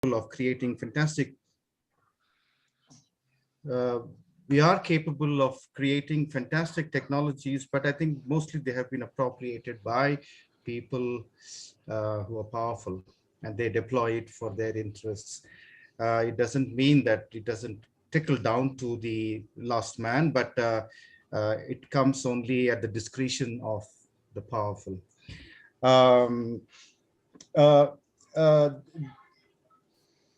of creating fantastic uh, we are capable of creating fantastic technologies, but I think mostly they have been appropriated by people who are powerful, and they deploy it for their interests. It doesn't mean that it doesn't trickle down to the last man, but it comes only at the discretion of the powerful. Um, uh, uh,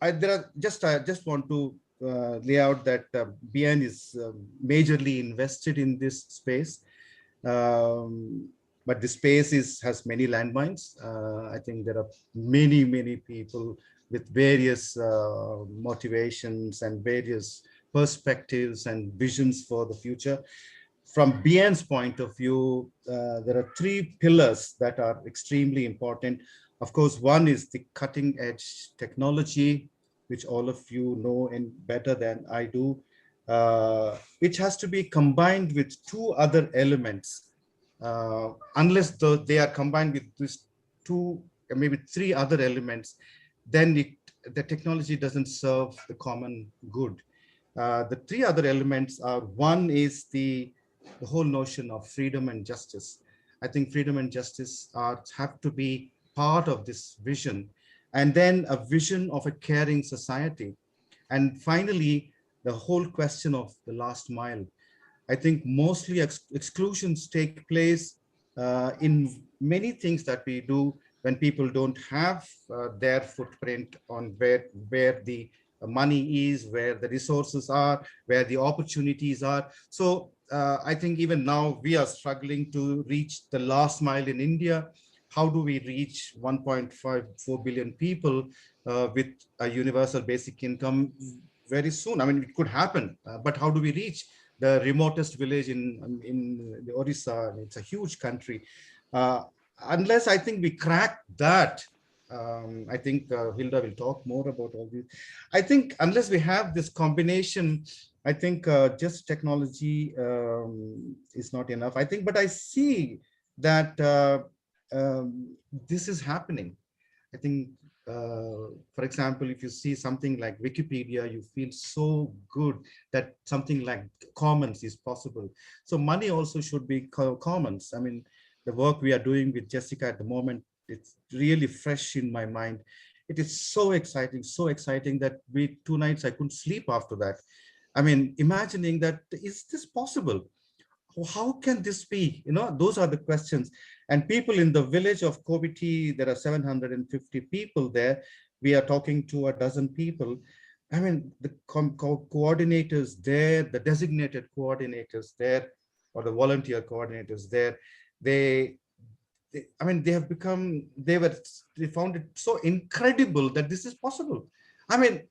I just want to lay out that BN is majorly invested in this space, but the space has many landmines. I think there are many people with various motivations and various perspectives and visions for the future. From BN's point of view, there are three pillars that are extremely important. Of course, one is the cutting edge technology, which all of you know and better than I do, which has to be combined with two other elements. Unless they are combined with these two, maybe three other elements, then the technology doesn't serve the common good. The three other elements are, one is the whole notion of freedom and justice. I think freedom and justice have to be part of this vision, and then a vision of a caring society. And finally, the whole question of the last mile. I think mostly exclusions take place in many things that we do when people don't have their footprint on where the money is, where the resources are, where the opportunities are. So I think even now we are struggling to reach the last mile in India. How do we reach 1.54 billion people with a universal basic income very soon? I mean, it could happen, but how do we reach the remotest village in the Orissa? It's a huge country. Unless I think we crack that, I think Hilda will talk more about all this. I think unless we have this combination, I think just technology is not enough. I think, but I see that this is happening. I think, for example, if you see something like Wikipedia, you feel so good that something like commons is possible. So money also should be commons. I mean, the work we are doing with Jessica at the moment, it's really fresh in my mind. It is so exciting that we 2 nights I couldn't sleep after that. I mean, imagining that, is this possible? How can this be? You know, those are the questions. And people in the village of Kobiti, there are 750 people there. We are talking to a dozen people. I mean, the coordinators there, the designated coordinators there, or the volunteer coordinators there, they, I mean, they have become, they found it so incredible that this is possible. I mean,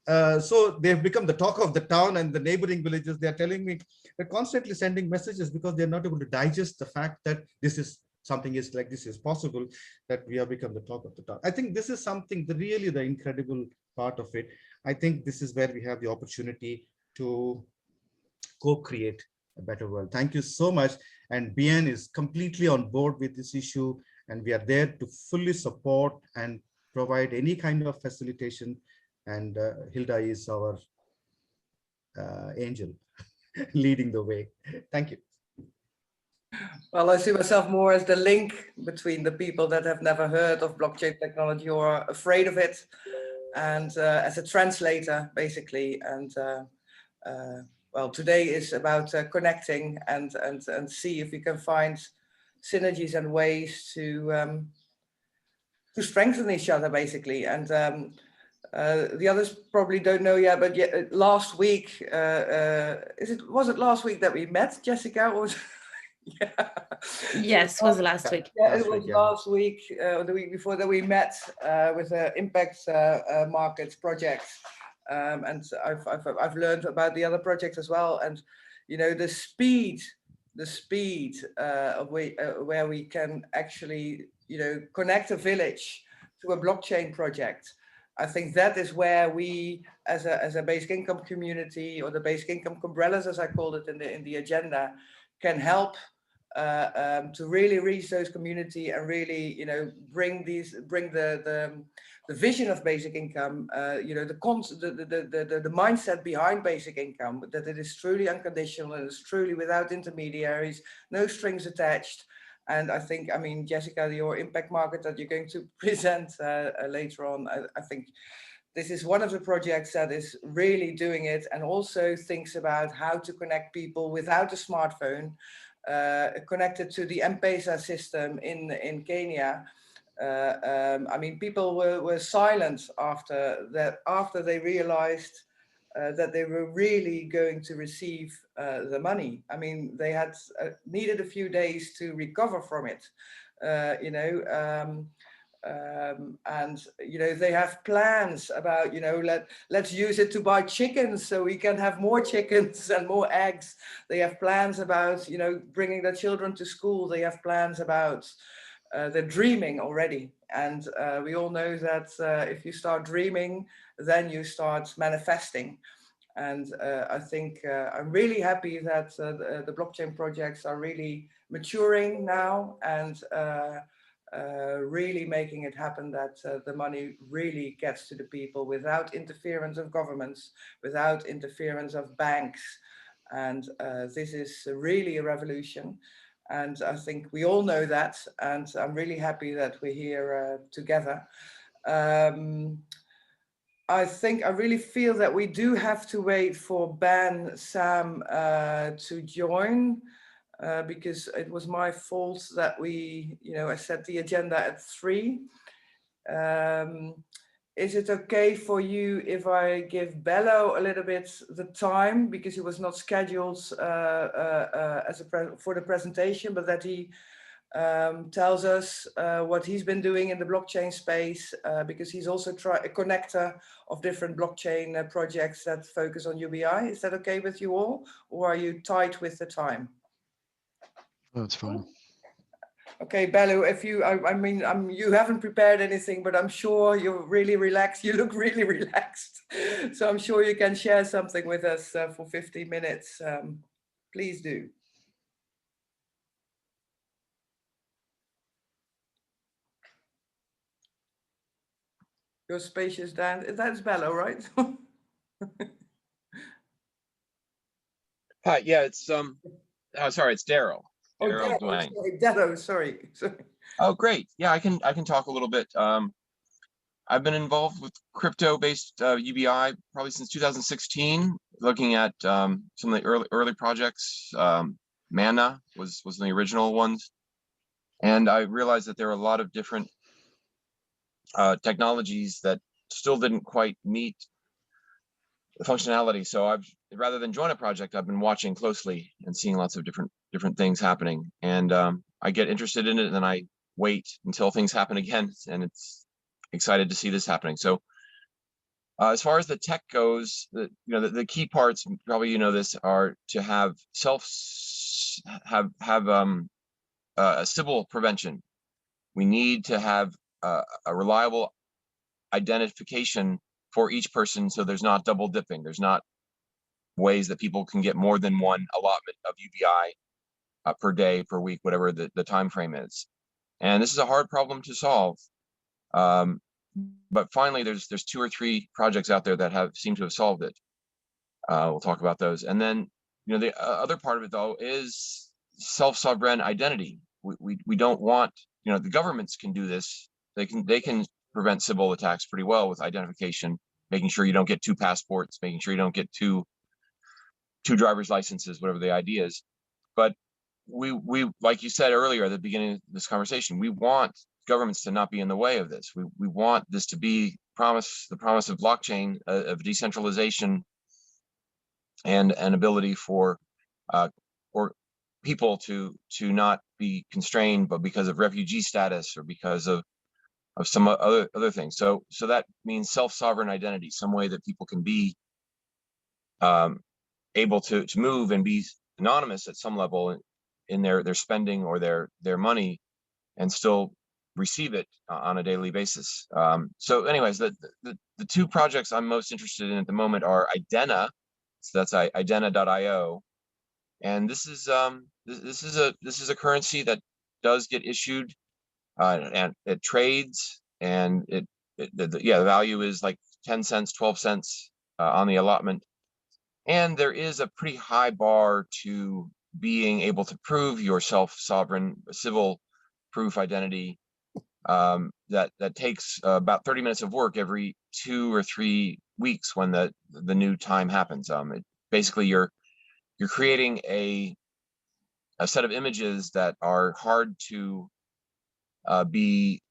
so they've become the talk of the town, and the neighboring villages, they're telling me they're constantly sending messages because they're not able to digest the fact that this is something is like this is possible, that we have become the talk of the town. I think this is something, really the incredible part of it. I think this is where we have the opportunity to co-create a better world. Thank you so much. And BN is completely on board with this issue, and we are there to fully support and provide any kind of facilitation. And Hilda is our angel leading the way. Thank you. Well, I see myself more as the link between the people that have never heard of blockchain technology or are afraid of it, and as a translator, basically. And well, today is about connecting and see if we can find synergies and ways to strengthen each other, basically. And the others probably don't know yet, but yet, last week, was it last week that we met, Jessica? Or was yeah. Yes, was last week. Yeah, it was last week, or the week before, that we met with the Impact Markets project. And I've learned about the other projects as well. And, you know, the speed of where we can actually, you know, connect a village to a blockchain project. I think that is where we, as a basic income community, or the basic income umbrellas, as I called it in the agenda, can help to really reach those community and really, you know, bring the vision of basic income, you know, the mindset behind basic income, that it is truly unconditional and it's truly without intermediaries, no strings attached. And I think, I mean, Jessica, your impact market that you're going to present later on, I think this is one of the projects that is really doing it, and also thinks about how to connect people without a smartphone, connected to the M-Pesa system in Kenya. I mean, people were silent after that, after they realized that they were really going to receive the money. I mean, they had needed a few days to recover from it, you know. And you know, they have plans about, you know, let's use it to buy chickens so we can have more chickens and more eggs. They have plans about, you know, bringing their children to school. They have plans about, they're dreaming already. And we all know that if you start dreaming, then you start manifesting. And I think I'm really happy that the blockchain projects are really maturing now, and really making it happen, that the money really gets to the people without interference of governments, without interference of banks. And this is really a revolution. And I think we all know that. And I'm really happy that we're here together. I think I really feel that we do have to wait for Ben Sam to join. Because it was my fault that we, you know, I set the agenda at 3. Is it okay for you if I give Bello a little bit the time, because he was not scheduled for the presentation, but that he tells us what he's been doing in the blockchain space, because he's also a connector of different blockchain projects that focus on UBI. Is that okay with you all, or are you tight with the time? That's fine. Okay, Bello, if you, I mean, you haven't prepared anything, but I'm sure you're really relaxed. You look really relaxed. So I'm sure you can share something with us for 15 minutes. Please do. Your spacious Dan, that's Bello, right? Hi, yeah, it's sorry, it's Daryl. Oh, Daryl Dwayne. Sorry. Oh, great. Yeah, I can talk a little bit. I've been involved with crypto-based UBI probably since 2016, looking at some of the early projects. Mana was one of the original ones, and I realized that there are a lot of different technologies that still didn't quite meet the functionality. So rather than join a project, I've been watching closely and seeing lots of different things happening. And I get interested in it, and then I wait until things happen again, and it's excited to see this happening. So as far as the tech goes, the key parts, probably you know this, are to have a Sybil prevention. We need to have a reliable identification for each person, so there's not double dipping. There's not ways that people can get more than one allotment of UBI per day, per week, whatever the time frame is. And this is a hard problem to solve. But finally, there's 2 or 3 projects out there that seem to have solved it. We'll talk about those. And then, you know, the other part of it though is self-sovereign identity. We don't want, you know, the governments can do this. They can prevent Sybil attacks pretty well with identification, making sure you don't get 2 passports, making sure you don't get two driver's licenses, whatever the idea is. But we like you said earlier at the beginning of this conversation, we want governments to not be in the way of this. We want this to be the promise of blockchain, of decentralization, and an ability for people to not be constrained, but because of refugee status or because of some other things. So that means self-sovereign identity, some way that people can be able to move and be anonymous at some level in their spending or their money, and still receive it on a daily basis. So anyways, the 2 projects I'm most interested in at the moment are Idena, so that's idena.io, And this is this is a currency that does get issued, and it trades, and the value is like 10 cents, 12 cents on the allotment. And there is a pretty high bar to being able to prove your self-sovereign civil proof identity, that takes about 30 minutes of work every 2 or 3 weeks when the new time happens. Basically you're creating a set of images that are hard to be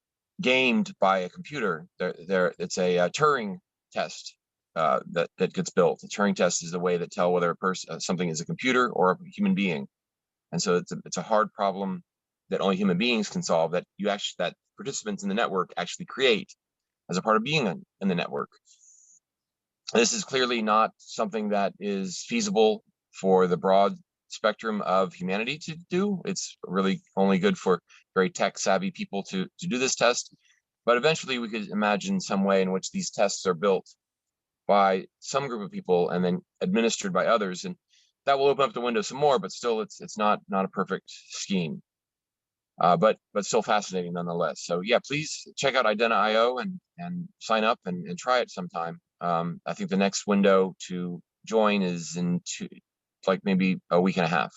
gamed by a computer. It's a Turing test that gets built. The Turing test is the way that tell whether a person something is a computer or a human being, and so it's a hard problem that only human beings can solve. That participants in the network actually create as a part of being in the network. This is clearly not something that is feasible for the broad spectrum of humanity to do. It's really only good for very tech savvy people to do this test. But eventually we could imagine some way in which these tests are built by some group of people and then administered by others. And that will open up the window some more, but still it's not a perfect scheme. But still fascinating nonetheless. So yeah, please check out Idena.io and sign up and try it sometime. I think the next window to join is in maybe a week and a half.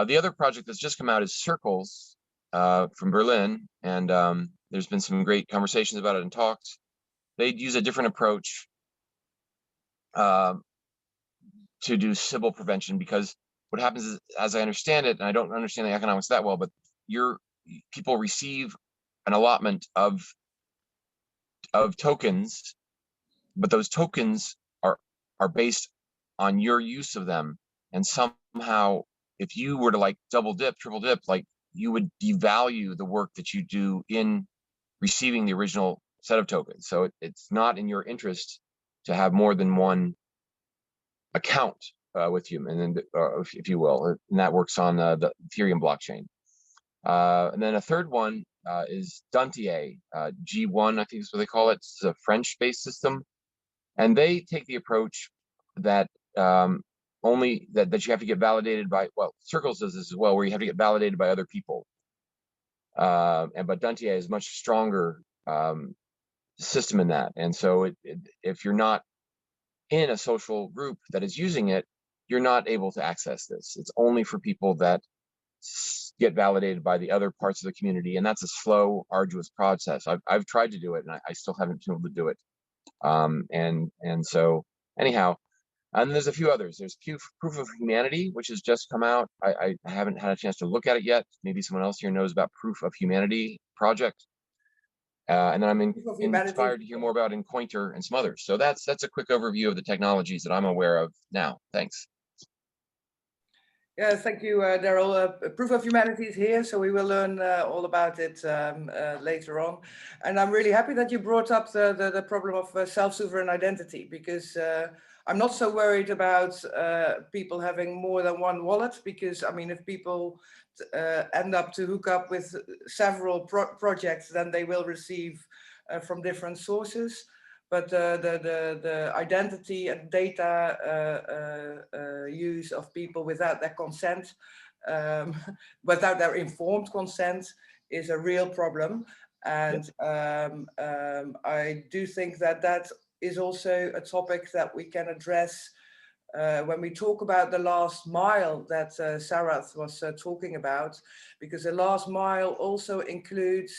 The other project that's just come out is Circles from Berlin, and there's been some great conversations about it and talks. They use a different approach to do civil prevention, because what happens is, as I understand it, and I don't understand the economics that well, but people receive an allotment of tokens, but those tokens are based on your use of them. And somehow, if you were to like double dip, triple dip, like you would devalue the work that you do in receiving the original set of tokens. So it's not in your interest to have more than one account with you, and then if you will, and that works on the Ethereum blockchain. And then a third one is Dantier, G1, I think is what they call it. It's a French-based system, and they take the approach that only that you have to get validated by, well, Circles does this as well, where you have to get validated by other people. But Dantier is much stronger system in that, and so if you're not in a social group that is using it, you're not able to access this. It's only for people that get validated by the other parts of the community, and that's a slow, arduous process. I've tried to do it, and I still haven't been able to do it. And so anyhow, and there's a few others. There's Proof of Humanity, which has just come out. I haven't had a chance to look at it yet. Maybe someone else here knows about Proof of Humanity project. And then I'm inspired to hear more about in Cointer and some others. So that's a quick overview of the technologies that I'm aware of now. Thanks. Yeah, thank you, Daryl. Proof of Humanity is here, so we will learn all about it later on. And I'm really happy that you brought up the problem of self-sovereign identity, because I'm not so worried about people having more than one wallet, because, I mean, if people end up to hook up with several projects, then they will receive from different sources. But the identity and data use of people without their consent, without their informed consent, is a real problem. And I do think that is also a topic that we can address when we talk about the last mile that Sarath was talking about, because the last mile also includes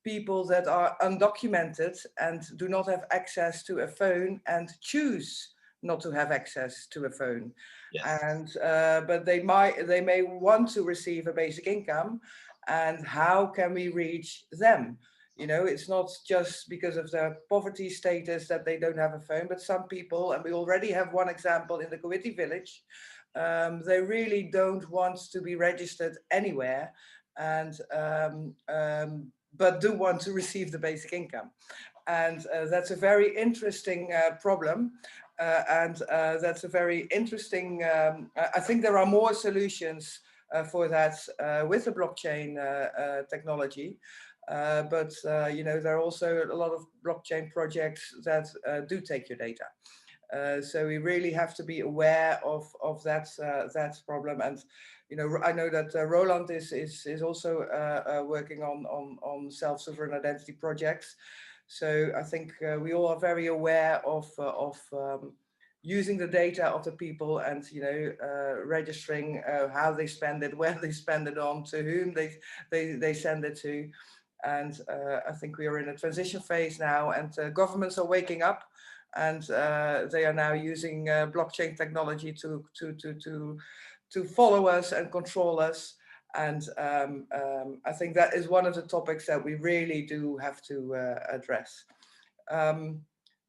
people that are undocumented and do not have access to a phone and choose not to have access to a phone. Yes. And but they may want to receive a basic income, and how can we reach them? You know, it's not just because of their poverty status that they don't have a phone, but some people, and we already have one example in the Kuwaiti village, they really don't want to be registered anywhere, and but do want to receive the basic income. And that's a very interesting problem. And that's a very interesting, I think there are more solutions for that with the blockchain technology. But you know, there are also a lot of blockchain projects that do take your data. So we really have to be aware of that that problem. And you know, I know that Roland is also working on self-sovereign identity projects. So I think we all are very aware of using the data of the people, and you know, registering how they spend it, where they spend it on, to whom they send it to. And I think we are in a transition phase now, and governments are waking up, and they are now using blockchain technology to follow us and control us. And I think that is one of the topics that we really do have to address.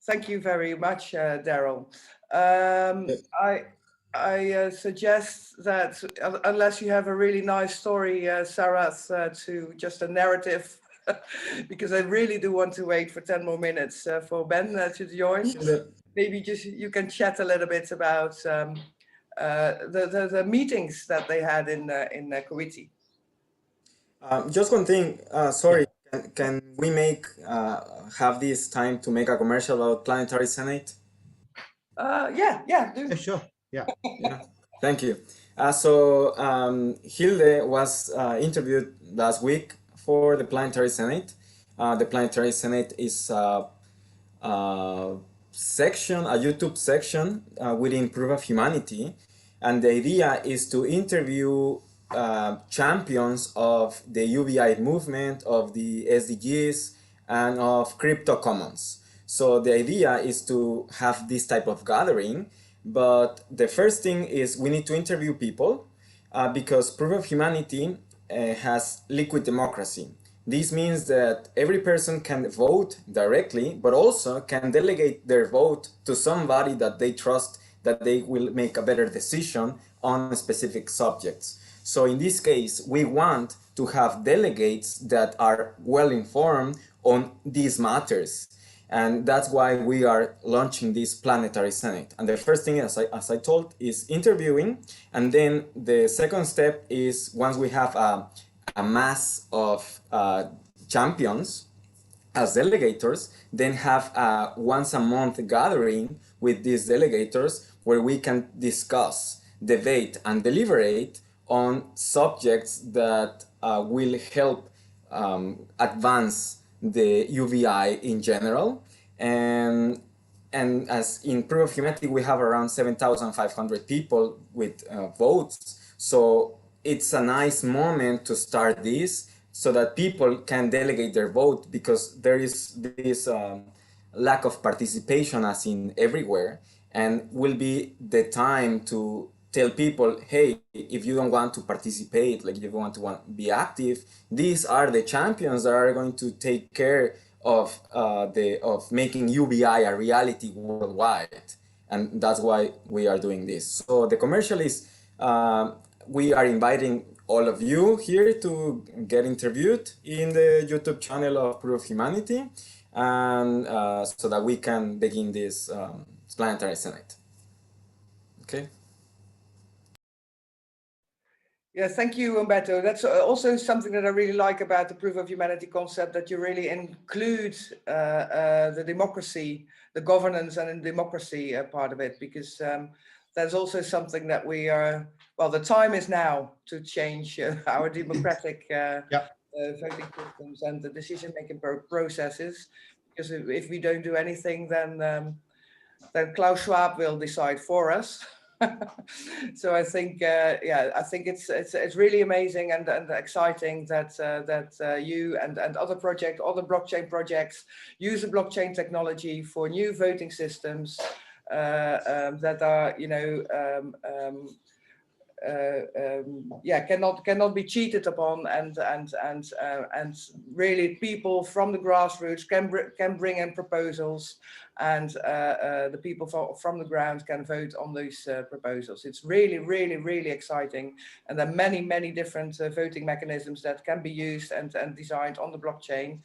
Thank you very much, Daryl. I suggest that unless you have a really nice story, Sarath, to just a narrative, because I really do want to wait for 10 more minutes for Ben to join. Maybe just you can chat a little bit about the meetings that they had in Kuwaiti. Just one thing, sorry, can we have this time to make a commercial about Planetary Senate? Yeah, do. Yeah, sure. Yeah. Yeah, thank you. Hilde was interviewed last week for the Planetary Senate. The Planetary Senate is a YouTube section within Proof of Humanity. And the idea is to interview champions of the UBI movement, of the SDGs, and of crypto commons. So the idea is to have this type of gathering, but the first thing is we need to interview people because Proof of Humanity has liquid democracy. This means that every person can vote directly, but also can delegate their vote to somebody that they trust that they will make a better decision on specific subjects. So in this case, we want to have delegates that are well informed on these matters. And that's why we are launching this Planetary Senate. And the first thing, as I told, is interviewing. And then the second step is once we have a mass of champions as delegators, then have a once a month gathering with these delegators where we can discuss, debate, and deliberate on subjects that will help advance the UBI in general. And as in Proof of Humanity, we have around 7,500 people with votes. So it's a nice moment to start this so that people can delegate their vote, because there is this lack of participation as in everywhere, and will be the time to tell people, hey, if you don't want to participate, like if you want to be active, these are the champions that are going to take care of making UBI a reality worldwide. And that's why we are doing this. So the commercial is, we are inviting all of you here to get interviewed in the YouTube channel of Proof of Humanity, and so that we can begin this Planetary Senate. Okay. Yeah, thank you, Umberto. That's also something that I really like about the Proof of Humanity concept, that you really include the democracy, the governance and democracy part of it, because that's also something that we are, well, the time is now to change our democratic voting systems and the decision-making processes, because if we don't do anything, then Klaus Schwab will decide for us. So I think, yeah, I think it's really amazing and exciting that you and other blockchain projects use the blockchain technology for new voting systems that are, you know, cannot be cheated upon, and really people from the grassroots can bring in proposals, and the people from the ground can vote on those proposals. It's really exciting, and there are many different voting mechanisms that can be used and designed on the blockchain.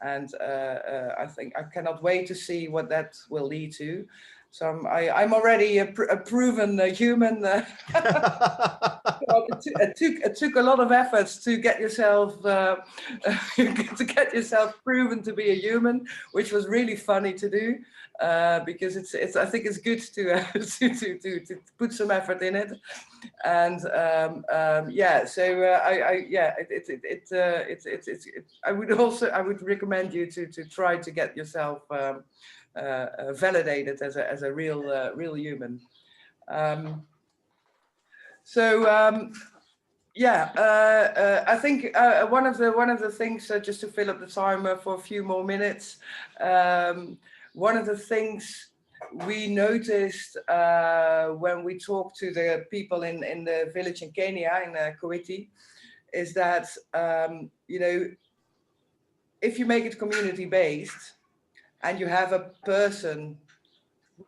And I think I cannot wait to see what that will lead to. So I'm already a proven human. It took a lot of efforts to get yourself proven to be a human, which was really funny to do, because I think it's good to to put some effort in it. And yeah, so I would recommend you to try to get yourself validated as a real human. Yeah, I think one of the things, just to fill up the time for a few more minutes, one of the things we noticed when we talked to the people in the village in Kenya, in Kuwaiti, is that you know, if you make it community-based and you have a person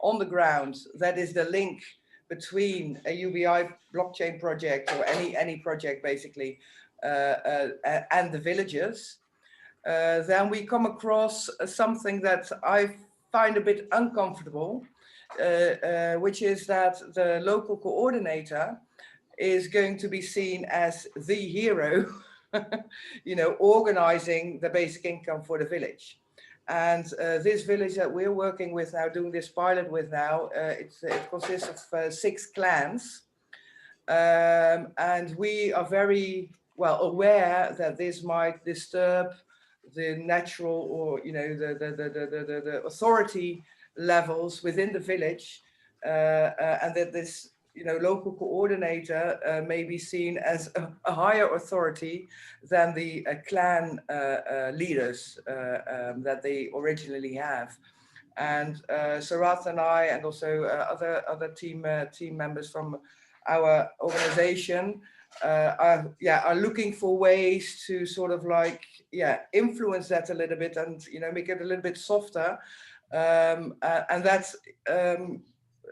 on the ground that is the link between a UBI blockchain project or any project basically and the villagers, then we come across something that I find a bit uncomfortable, which is that the local coordinator is going to be seen as the hero, you know, organizing the basic income for the village. And this village that we're working with now, doing this pilot with now, it consists of 6 clans. And we are very well aware that this might disturb the natural, or, you know, the authority levels within the village, and that this, you know, local coordinator may be seen as a higher authority than the clan leaders that they originally have. And Sarath and I, and also other team members from our organization, are looking for ways to sort of like, influence that a little bit, and, you know, make it a little bit softer, and that's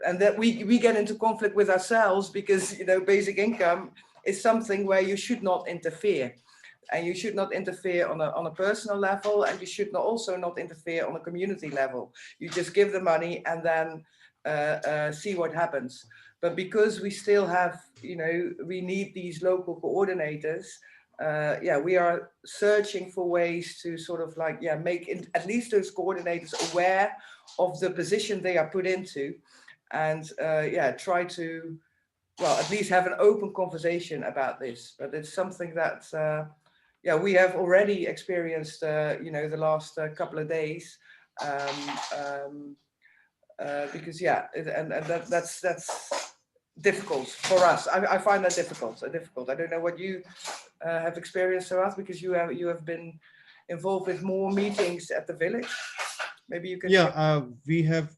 and that we get into conflict with ourselves, because, you know, basic income is something where you should not interfere, and you should not interfere on a personal level, and you should also not interfere on a community level. You just give the money and then see what happens. But because we still have, you know, we need these local coordinators, we are searching for ways to sort of like, make at least those coordinators aware of the position they are put into, and try to, well, at least have an open conversation about this. But it's something that, we have already experienced, you know, the last couple of days, because that's difficult for us. I find that difficult. I don't know what you have experienced, Sarath, because you have been involved with more meetings at the village. Maybe you can. Yeah, we have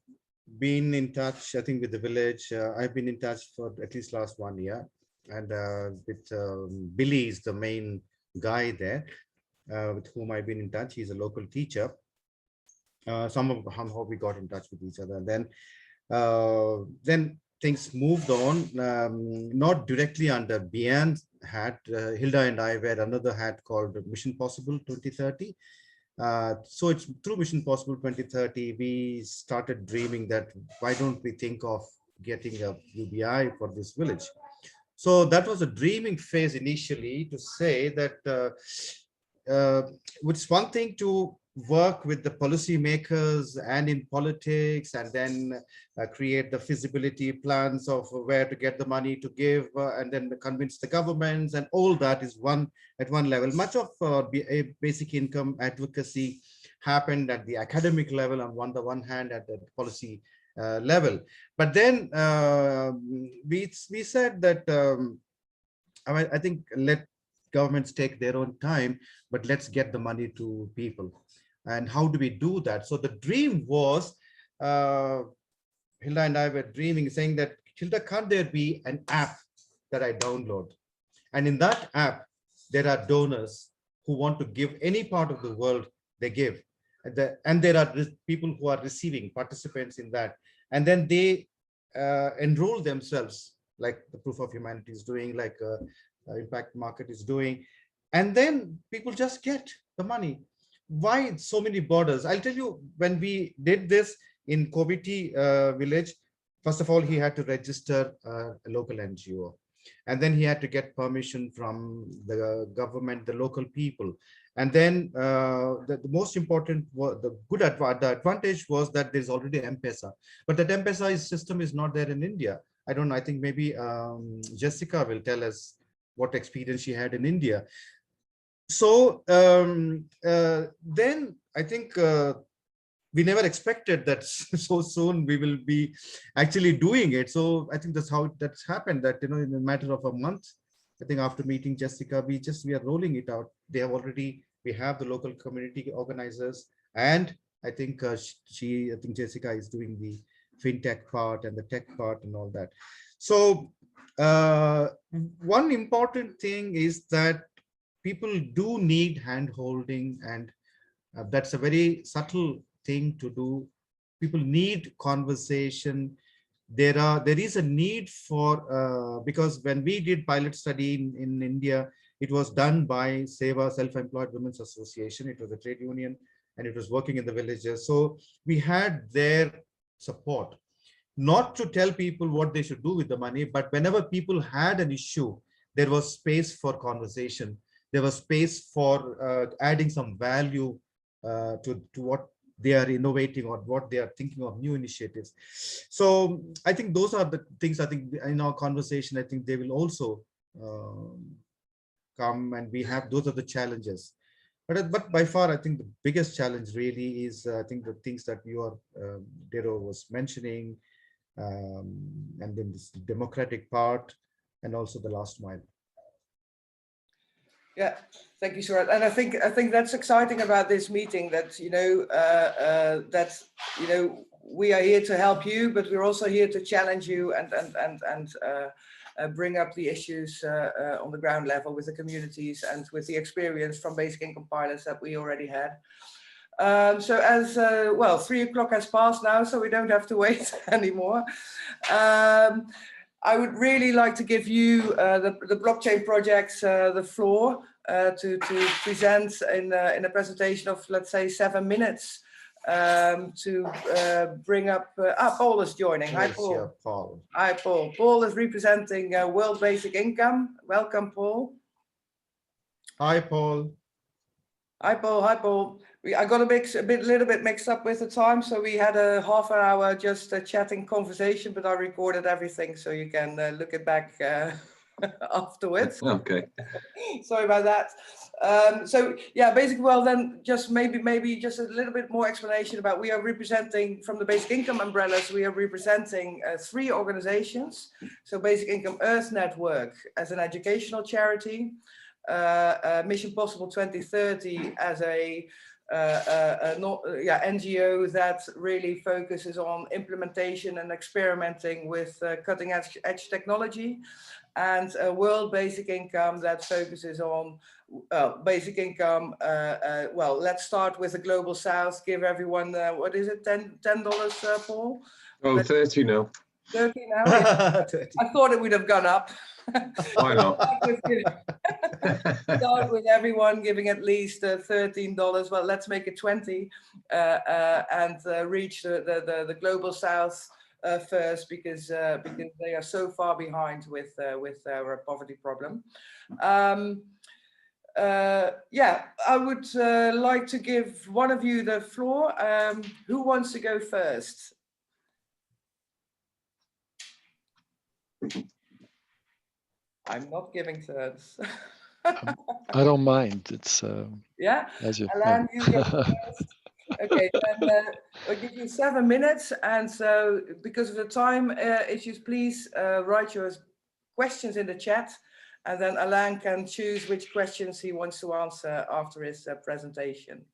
been in touch, I think, with the village. I've been in touch for at least last 1 year, and with Billy is the main guy there, with whom I've been in touch. He's a local teacher. Somehow we got in touch with each other. Then things moved on, not directly under Bian's hat. Hilda and I wear another hat called Mission Possible 2030. So it's through Mission Possible 2030, we started dreaming that why don't we think of getting a UBI for this village? So that was a dreaming phase initially, to say that it's one thing to work with the policymakers and in politics, and then create the feasibility plans of where to get the money to give, and then convince the governments, and all that is at one level. Much of basic income advocacy happened at the academic level on the one hand, at the policy level. But then we said that I think let governments take their own time, but let's get the money to people. And how do we do that? So the dream was, Hilda and I were dreaming, saying that, Hilda, can't there be an app that I download? And in that app, there are donors who want to give any part of the world, they give. And there are people who are receiving, participants in that. And then they enroll themselves, like the Proof of Humanity is doing, like Impact Market is doing. And then people just get the money. Why so many borders? I'll tell you, when we did this, in Kobiti village, first of all, he had to register a local NGO. And then he had to get permission from the government, the local people. And then the most important, the advantage was that there's already M-Pesa. But that M-Pesa system is not there in India. I don't know, I think maybe Jessica will tell us what experience she had in India. So then I think we never expected that so soon we will be actually doing it. So I think that's how that's happened, that, you know, in a matter of a month, I think after meeting Jessica, we are rolling it out. They have already, we have the local community organizers, and I think I think Jessica is doing the fintech part and the tech part and all that. So one important thing is that people do need hand holding, and that's a very subtle thing to do. People need conversation. There is a need for because when we did pilot study in India, it was done by SEVA, Self-Employed Women's Association. It was a trade union, and it was working in the villages. So we had their support, not to tell people what they should do with the money, but whenever people had an issue, there was space for conversation. There was space for adding some value to what they are innovating or what they are thinking of, new initiatives. So I think those are the things, I think in our conversation, I think they will also come, and we have, those are the challenges. But by far, I think the biggest challenge really is, I think the things that you are, Dero was mentioning, and then this democratic part, and also the last mile. Yeah, thank you, Surat. And I think that's exciting about this meeting, that we are here to help you, but we're also here to challenge you and bring up the issues on the ground level with the communities and with the experience from basic income pilots that we already had. So as well, 3 o'clock has passed now, so we don't have to wait anymore. I would really like to give you the blockchain projects the floor to present in a presentation of, let's say, 7 minutes, to bring up. Paul is joining. Hi, Paul. Yeah, Paul. Hi, Paul. Paul is representing World Basic Income. Welcome, Paul. Hi, Paul. Hi, Paul. Hi, Paul. I got a little bit mixed up with the time, so we had a half an hour just chatting conversation, but I recorded everything, so you can look it back afterwards. Okay. Sorry about that. So yeah, basically, well then, just maybe just a little bit more explanation about, we are representing, from the basic income umbrellas, we are representing 3 organizations. So Basic Income Earth Network as an educational charity, Mission Possible 2030 as a NGO that really focuses on implementation and experimenting with cutting edge technology, and World Basic Income that focuses on basic income. Well, let's start with the Global South. Give everyone, what is it, $10, Paul? Oh, 30 now. 30 now? Yeah. I thought it would have gone up. Why not? Start with everyone giving at least $13. Well, let's make it 20 and reach the Global South first, because they are so far behind with our poverty problem. Yeah, I would like to give one of you the floor. Who wants to go first? I'm not giving thirds. I don't mind. It's yeah, as you. Alain, you go first. Okay, then I'll give you 7 minutes, and so because of the time issues, please write your questions in the chat, and then Alain can choose which questions he wants to answer after his presentation.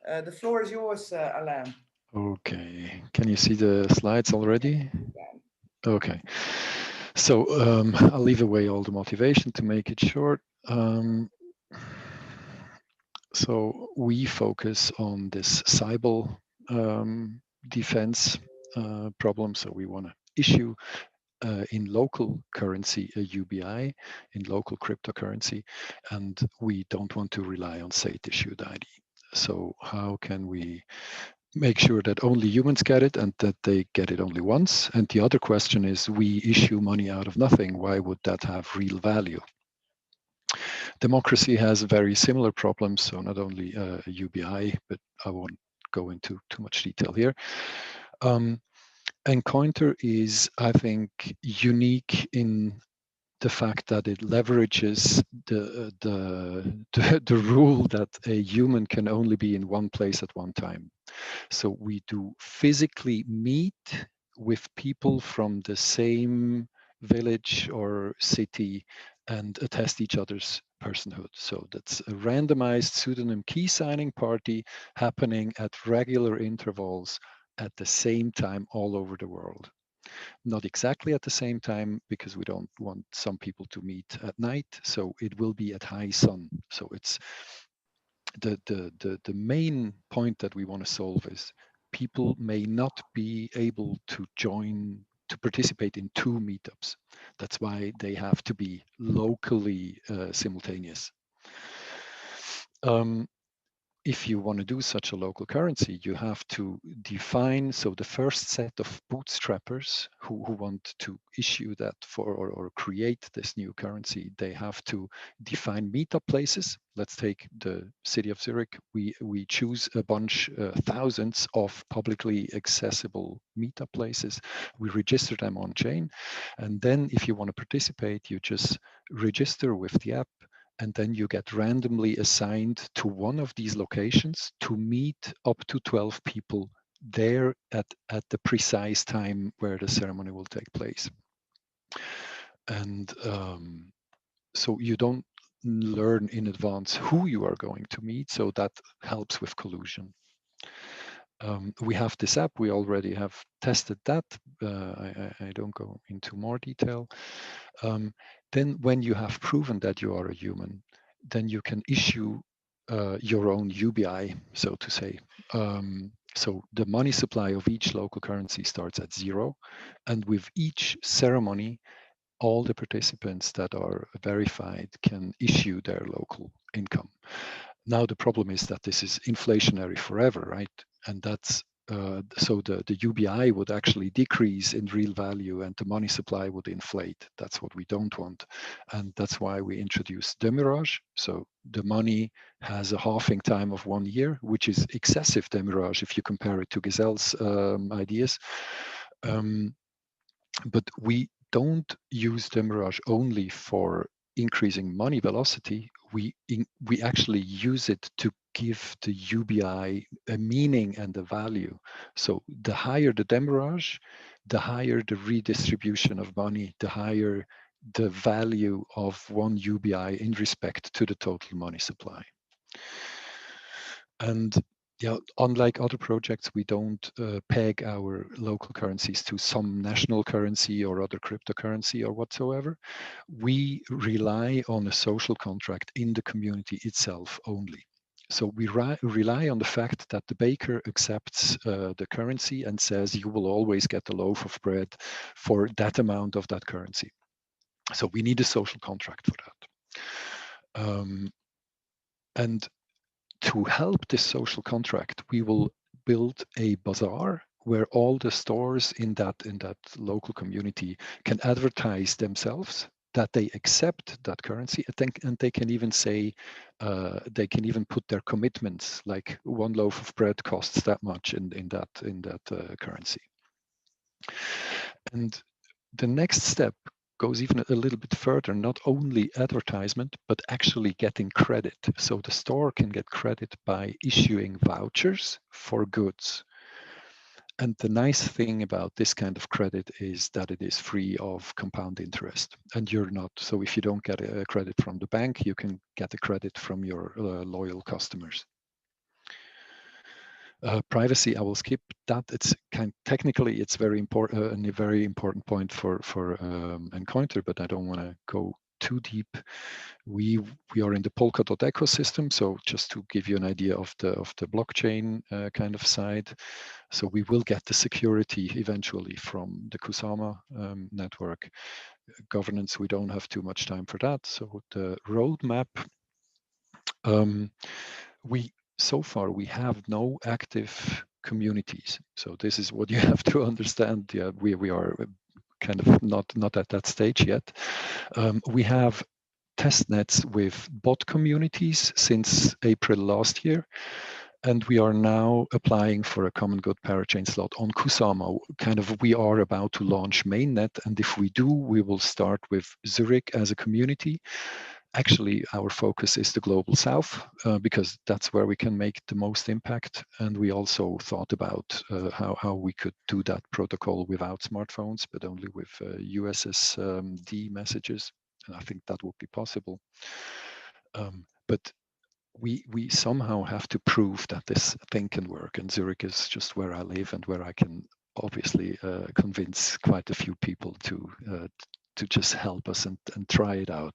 The floor is yours, Alain. Okay, can you see the slides already? Okay, so I'll leave away all the motivation to make it short. So we focus on this cyber defense problem. So we want to issue in local currency a UBI, in local cryptocurrency, and we don't want to rely on state-issued ID. So how can we make sure that only humans get it and that they get it only once. And the other question is, we issue money out of nothing. Why would that have real value? Democracy has very similar problems. So not only UBI, but I won't go into too much detail here. Encounter is, I think, unique in the fact that it leverages the rule that a human can only be in one place at one time. So we do physically meet with people from the same village or city and attest each other's personhood. So that's a randomized pseudonym key signing party happening at regular intervals at the same time all over the world. Not exactly at the same time, because we don't want some people to meet at night. So it will be at high sun. So it's the main point that we want to solve is people may not be able to participate in two meetups. That's why they have to be locally simultaneous. If you want to do such a local currency, you have to define, so the first set of bootstrappers who want to issue that for or create this new currency, they have to define meetup places. Let's take the city of Zurich. We choose a bunch, thousands of publicly accessible meetup places. We register them on chain. And then if you want to participate, you just register with the app, and then you get randomly assigned to one of these locations to meet up to 12 people there at the precise time where the ceremony will take place. And so you don't learn in advance who you are going to meet, so that helps with collusion. We have this app, we already have tested that. I don't go into more detail. Then when you have proven that you are a human, then you can issue your own UBI, so to say. So the money supply of each local currency starts at 0. And with each ceremony, all the participants that are verified can issue their local income. Now, the problem is that this is inflationary forever, right? And that's so the UBI would actually decrease in real value and the money supply would inflate. That's what we don't want. And that's why we introduced demurrage. So the money has a halving time of 1 year, which is excessive demurrage if you compare it to Gazelle's ideas. But we don't use demurrage only for increasing money velocity. We actually use it to give the UBI a meaning and a value. So the higher the demurrage, the higher the redistribution of money, the higher the value of one UBI in respect to the total money supply. And yeah, unlike other projects, we don't peg our local currencies to some national currency or other cryptocurrency or whatsoever. We rely on a social contract in the community itself only. So we rely on the fact that the baker accepts the currency and says you will always get a loaf of bread for that amount of that currency. So we need a social contract for that. And to help this social contract, we will build a bazaar where all the stores in that local community can advertise themselves that they accept that currency, and they can even say, they can even put their commitments, like one loaf of bread costs that much in that currency. And the next step goes even a little bit further, not only advertisement, but actually getting credit. So the store can get credit by issuing vouchers for goods. And the nice thing about this kind of credit is that it is free of compound interest. And you're not, so if you don't get a credit from the bank, you can get a credit from your loyal customers. Privacy, I will skip that. It's technically it's very important, and a very important point for Encounter, but I don't want to go too deep. We are in the Polkadot ecosystem, so just to give you an idea of the blockchain kind of side. So we will get the security eventually from the Kusama network. Governance, we don't have too much time for that. So the roadmap, so far we have no active communities. So this is what you have to understand. Yeah, we are kind of not at that stage yet. We have test nets with bot communities since April last year. And we are now applying for a common good parachain slot on Kusama. Kind of, we are about to launch mainnet. And if we do, we will start with Zurich as a community. Actually, our focus is the global south because that's where we can make the most impact. And we also thought about how we could do that protocol without smartphones, but only with USSD messages. And I think that would be possible. But we somehow have to prove that this thing can work. And Zurich is just where I live and where I can obviously convince quite a few people to just help us and try it out.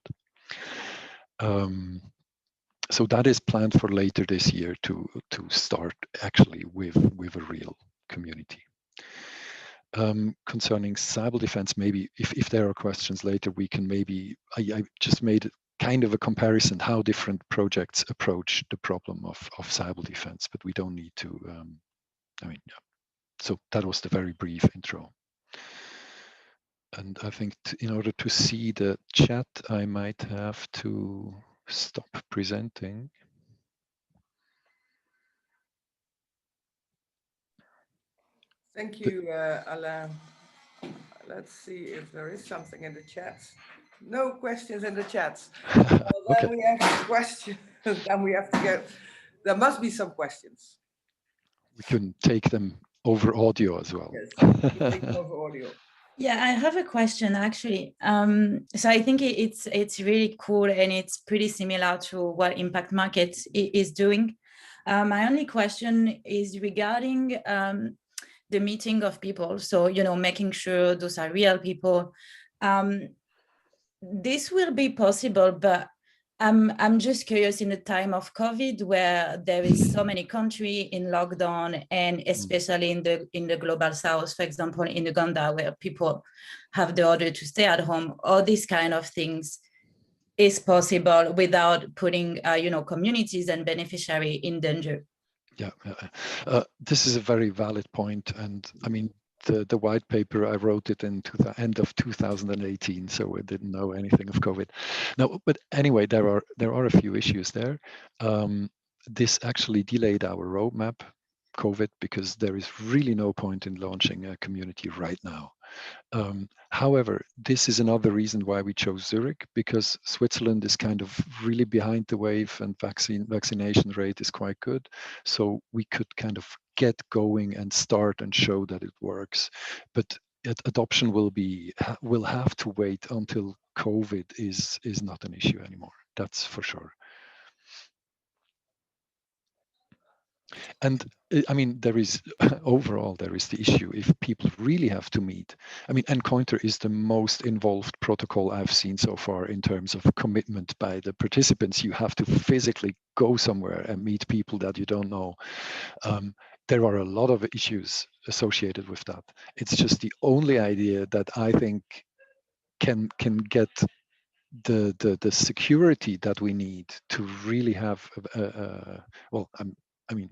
So that is planned for later this year to start actually with a real community. Concerning cyber defense, maybe if there are questions later, we can maybe, I just made kind of a comparison how different projects approach the problem of cyber defense, but we don't need to, I mean, yeah. So that was the very brief intro. And I think in order to see the chat, I might have to stop presenting. Thank you, Alain. Let's see if there is something in the chat. No questions in the chat. Well, then we have questions. Then we have to get. There must be some questions. We can take them over audio as well. Yes, we can take them over audio. Yeah, I have a question actually. So I think it's really cool and it's pretty similar to what Impact Market is doing. My only question is regarding the meeting of people. So, you know, making sure those are real people. This will be possible, but I'm just curious in the time of COVID, where there is so many countries in lockdown, and especially in the global south, for example, in Uganda, where people have the order to stay at home, all these kind of things is possible without putting, you know, communities and beneficiary in danger. Yeah, this is a very valid point, and I mean, the white paper, I wrote it in the end of 2018, so I didn't know anything of COVID. No, but anyway, there are a few issues there. This actually delayed our roadmap, COVID, because there is really no point in launching a community right now. However, this is another reason why we chose Zurich, because Switzerland is kind of really behind the wave and vaccination rate is quite good. So we could kind of get going and start and show that it works. But adoption will have to wait until COVID is not an issue anymore. That's for sure. And I mean, there is overall, there is the issue if people really have to meet. I mean, Encounter is the most involved protocol I've seen so far in terms of commitment by the participants. You have to physically go somewhere and meet people that you don't know. There are a lot of issues associated with that. It's just the only idea that I think can get the security that we need to really have well, I mean,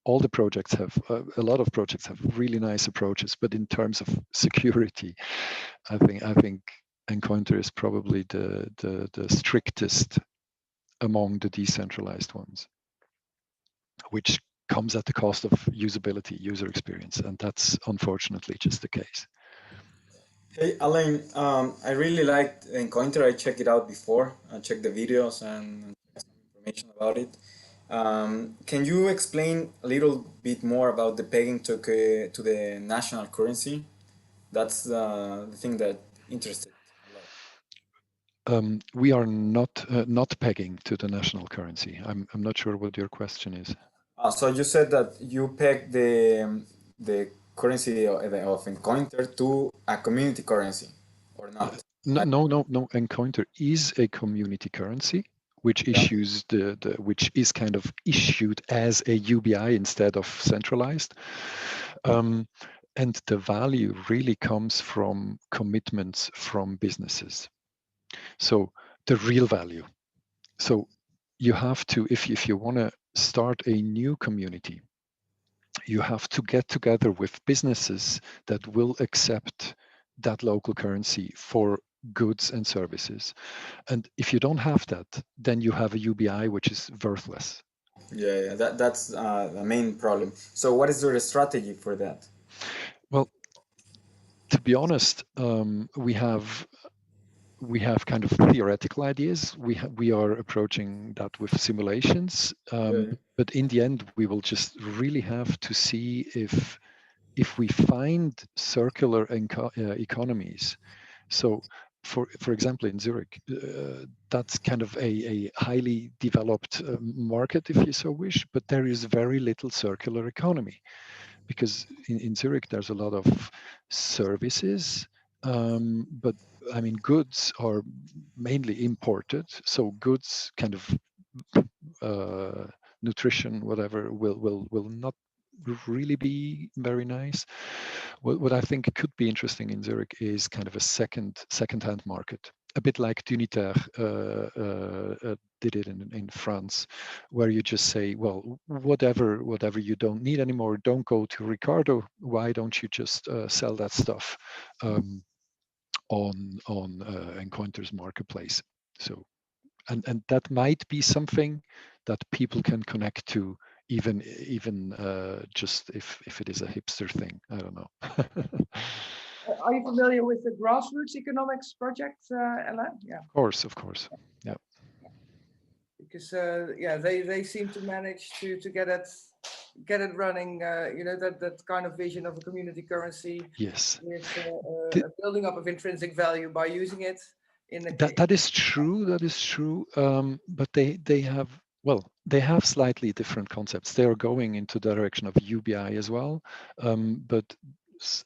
all the projects have a lot of projects have really nice approaches, but in terms of security, I think Encounter is probably the strictest among the decentralized ones, which comes at the cost of usability, user experience, and that's unfortunately just the case. Hey, Alain, I really liked Encounter. I checked it out before. I checked the videos and some information about it. Can you explain a little bit more about the pegging to the national currency? That's the thing that interested a lot. We are not pegging to the national currency. I'm not sure what your question is. So you said that you peg the currency of Encounter to a community currency, or not? No. Encounter is a community currency, which issues which is kind of issued as a UBI instead of centralized. And the value really comes from commitments from businesses. So the real value. So you have to, if you want to start a new community, you have to get together with businesses that will accept that local currency for goods and services. And if you don't have that, then you have a UBI which is worthless. Yeah, that's the main problem. So what is your strategy for that? Well, to be honest, we have kind of theoretical ideas. We are approaching that with simulations, Yeah. but in the end, we will just really have to see if we find circular economies. So, for example, in Zurich, that's kind of a highly developed market, if you so wish, but there is very little circular economy because in Zurich there's a lot of services, but I mean goods are mainly imported, so goods kind of nutrition, whatever, will not really be very nice. What I think could be interesting in Zurich is kind of a second-hand market, a bit like Duniter did it in France, where you just say, well, whatever you don't need anymore, don't go to Ricardo. Why don't you just sell that stuff on Encounter's marketplace? So, and that might be something that people can connect to, even just if it is a hipster thing. I don't know. Are you familiar with the grassroots economics project, Ella? Yeah. Of course. Yeah. Because yeah, they seem to manage to get it running. You know, that kind of vision of a community currency. Yes. With a building up of intrinsic value by using it in the that is true. That is true. But they have, well, they have slightly different concepts. They are going into the direction of UBI as well. But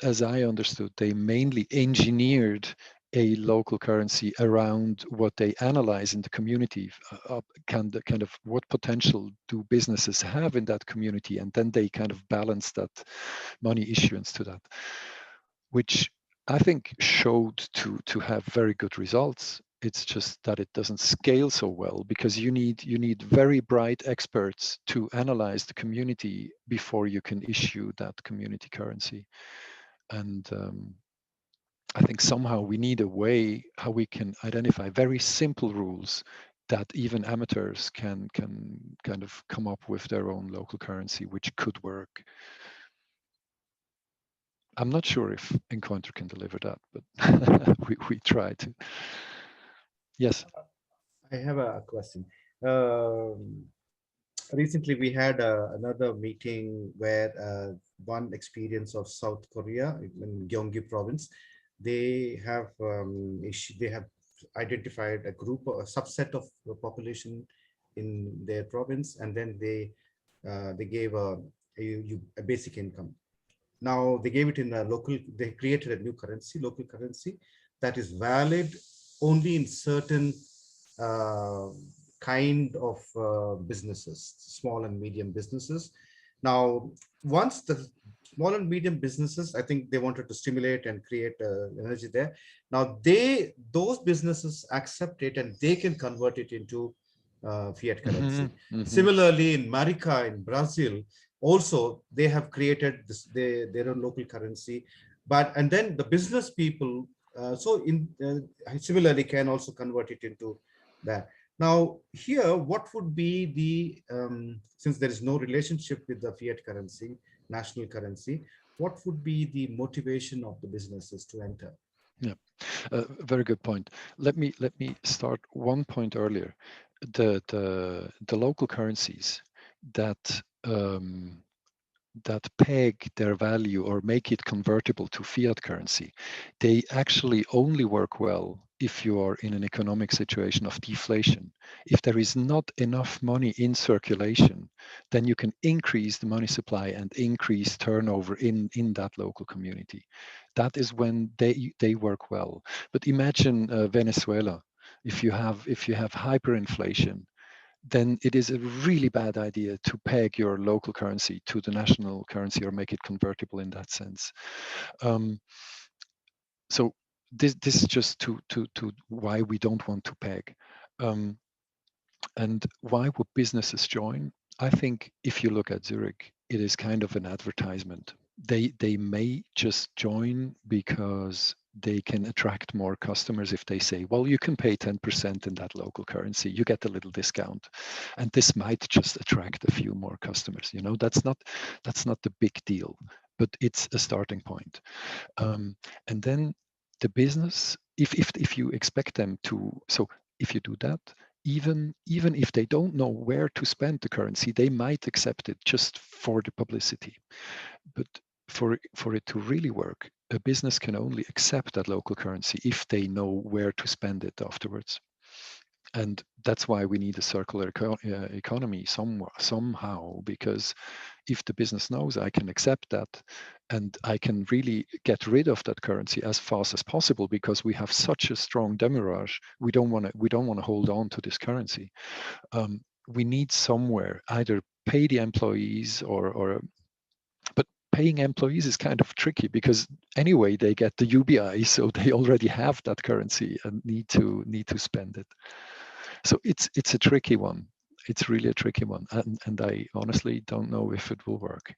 as I understood, they mainly engineered a local currency around what they analyze in the community, kind of what potential do businesses have in that community, and then they kind of balance that money issuance to that, which I think showed to have very good results. It's just that it doesn't scale so well because you need very bright experts to analyze the community before you can issue that community currency. And I think somehow we need a way how we can identify very simple rules that even amateurs can kind of come up with their own local currency, which could work. I'm not sure if Encounter can deliver that, but we try to. Yes. I have a question. Recently, we had another meeting where one experience of South Korea in Gyeonggi province. They have they have identified a group, a subset of the population in their province, and then they gave a basic income. Now they gave it in a local. They created a new currency, local currency, that is valid only in certain uh, kind of businesses, small and medium businesses. Now, once the small and medium businesses, I think they wanted to stimulate and create energy there. Now, those businesses accept it and they can convert it into fiat currency. Similarly, in Marica in Brazil, also they have created their own local currency, and then the business people similarly can also convert it into that. Now, here, what would be since there is no relationship with the fiat currency, national currency, what would be the motivation of the businesses to enter? Yeah, very good point. Let me start one point earlier. The local currencies that that peg their value or make it convertible to fiat currency, they actually only work well if you are in an economic situation of deflation. If there is not enough money in circulation, then you can increase the money supply and increase turnover in that local community. That is when they work well. But imagine Venezuela. If you have hyperinflation, then it is a really bad idea to peg your local currency to the national currency or make it convertible in that sense. So this is just to why we don't want to peg. And why would businesses join? I think if you look at Zurich, it is kind of an advertisement. They may just join because they can attract more customers if they say, well, you can pay 10% in that local currency, you get a little discount, and this might just attract a few more customers. You know, that's not the big deal, but it's a starting point. And then the business, if you expect them to, so if you do that, even if they don't know where to spend the currency, they might accept it just for the publicity. But for it to really work, a business can only accept that local currency if they know where to spend it afterwards. And that's why we need a circular economy somehow, because if the business knows I can accept that and I can really get rid of that currency as fast as possible, because we have such a strong demurrage, we don't want to hold on to this currency. We need somewhere either pay the employees but paying employees is kind of tricky because anyway they get the UBI, so they already have that currency and need to spend it. So it's a tricky one. It's really a tricky one, and I honestly don't know if it will work.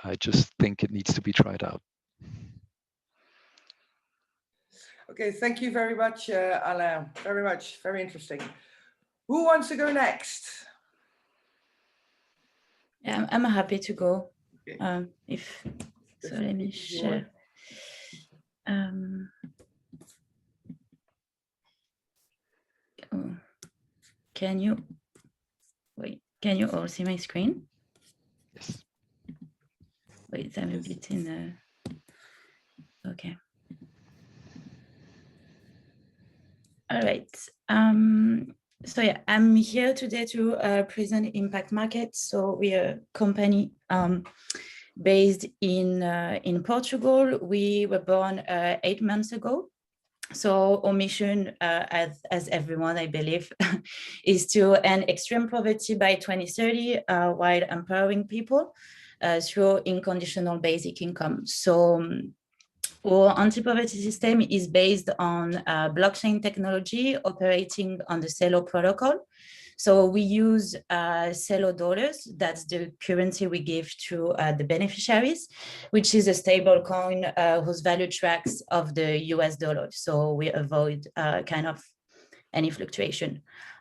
I just think it needs to be tried out. Okay, thank you very much, Alain. Very much, very interesting. Who wants to go next? Yeah, I'm happy to go. Okay. So let me share. Can you all see my screen? Yes. Wait, I'm a bit in the, okay. All right. So yeah, I'm here today to present Impact Market. So we are a company based in Portugal. We were born 8 months ago. So our mission, as everyone, I believe, is to end extreme poverty by 2030 while empowering people through unconditional basic income. So our anti-poverty system is based on blockchain technology operating on the Celo protocol. So we use Celo dollars, that's the currency we give to the beneficiaries, which is a stable coin whose value tracks of the US dollar. So we avoid kind of any fluctuation.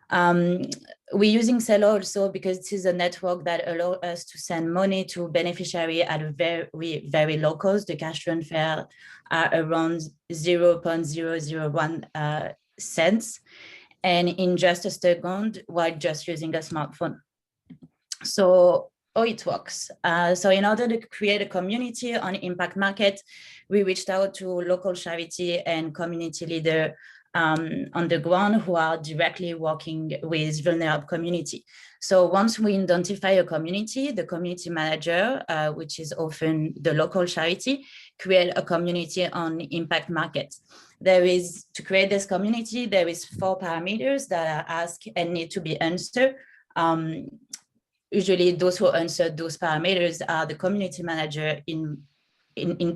We're using Celo also because it is a network that allows us to send money to beneficiary at a very, very low cost. The cash transfer are around 0.001 cents. And in just a second, while just using a smartphone. So how it works. So in order to create a community on Impact Market, we reached out to local charity and community leader on the ground who are directly working with vulnerable community. So once we identify a community, the community manager, which is often the local charity, create a community on Impact Market. To create this community, there is 4 parameters that are asked and need to be answered. Usually those who answer those parameters are the community manager in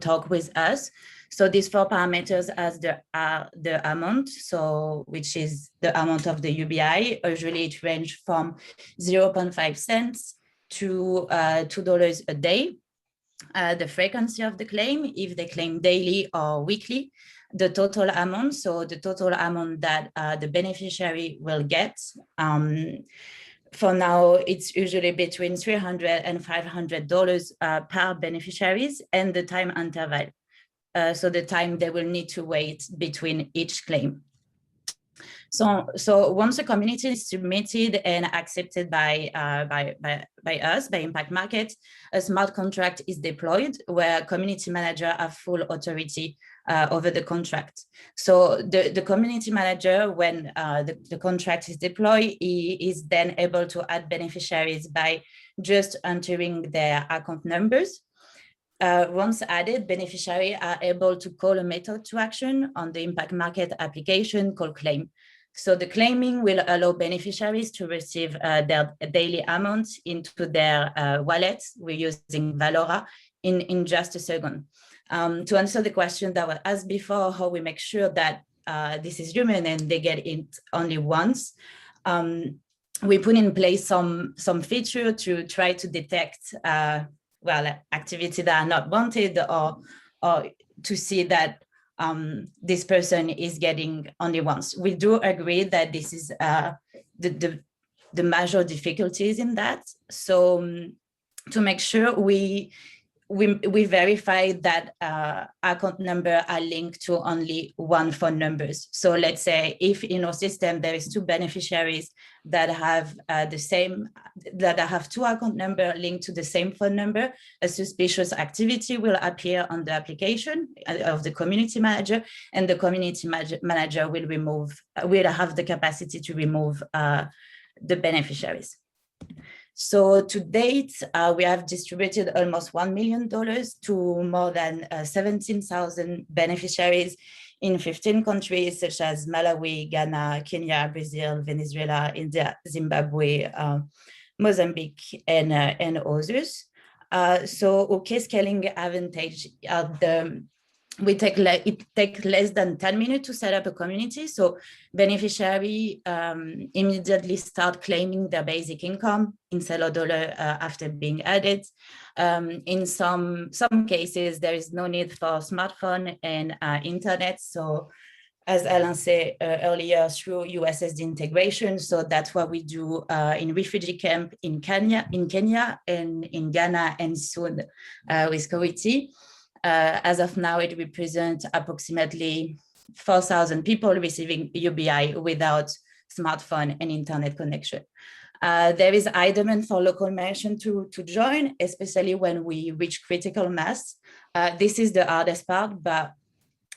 talk with us. So these 4 parameters are the amount, so which is the amount of the UBI. Usually it ranges from 0.5 cents to $2 a day. The frequency of the claim, if they claim daily or weekly, the total amount, so the total amount that the beneficiary will get. For now, it's usually between $300 and $500 per beneficiaries, and the time interval. So the time they will need to wait between each claim. So once a community is submitted and accepted by us, by Impact Market, a smart contract is deployed where community manager have full authority over the contract. So the community manager, when the contract is deployed, he is then able to add beneficiaries by just entering their account numbers. Once added, beneficiaries are able to call a method to action on the Impact Market application called Claim. So the claiming will allow beneficiaries to receive their daily amounts into their wallets. We're using Valora in just a second. To answer the question that was asked before, how we make sure that this is human and they get it only once. we put in place some feature to try to detect activity that are not wanted, or to see that this person is getting only once. We do agree that this is the major difficulties in that. So to make sure we verify that account number are linked to only one phone numbers. So let's say if in our system there is two beneficiaries that have two account number linked to the same phone number, a suspicious activity will appear on the application of the community manager, and the community manager will have the capacity to remove the beneficiaries. So to date, we have distributed almost $1 million to more than 17,000 beneficiaries in 15 countries, such as Malawi, Ghana, Kenya, Brazil, Venezuela, India, Zimbabwe, Mozambique, and others. So okay, scaling advantage it takes less than 10 minutes to set up a community. So beneficiary immediately start claiming their basic income in $0 after being added. In some cases, there is no need for smartphone and internet. So as Alan said earlier, through USSD integration. So that's what we do in refugee camp in Kenya, and in Ghana, and soon with Kuwaiti. As of now, it represents approximately 4,000 people receiving UBI without smartphone and internet connection. There is high demand for local merchants to join, especially when we reach critical mass. This is the hardest part, but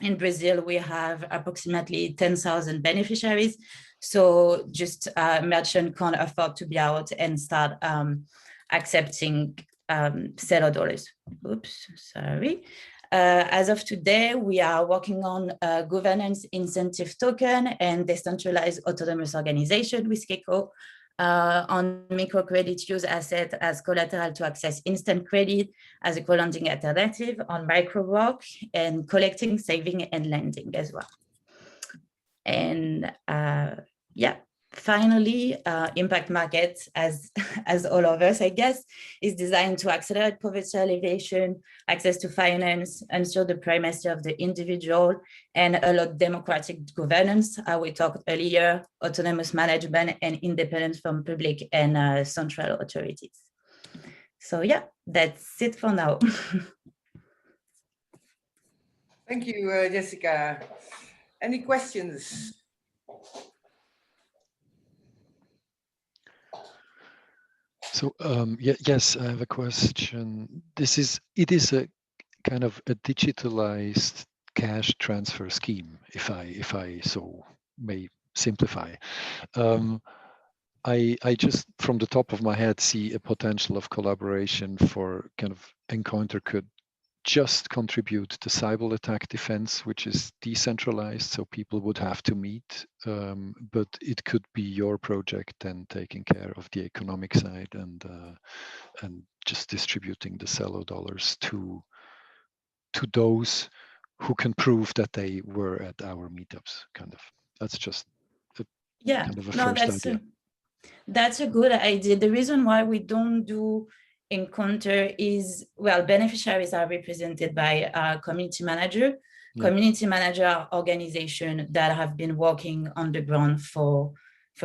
in Brazil, we have approximately 10,000 beneficiaries. So just merchants can't afford to be out and start accepting $0. Oops, sorry. As of today, we are working on a governance incentive token and decentralized autonomous organization with Keiko on microcredit use asset as collateral to access instant credit as a co-lending alternative, on micro-work, and collecting, saving, and lending as well. And finally, impact market, as all of us, I guess, is designed to accelerate poverty alleviation, access to finance, ensure the primacy of the individual, and allow democratic governance. We talked earlier, autonomous management, and independence from public and central authorities. So yeah, that's it for now. Thank you, Jessica. Any questions? So yes, I have a question. It is a kind of a digitalized cash transfer scheme, if I so may simplify. I just from the top of my head see a potential of collaboration for kind of Encounter could just contribute to cyber attack defense, which is decentralized, so people would have to meet, but it could be your project then taking care of the economic side and just distributing the cello dollars to those who can prove that they were at our meetups. Kind of, that's just kind of a first idea. That's a good idea. The reason why we don't do Encounter is, well, beneficiaries are represented by a community manager. Community manager organization that have been working on the ground for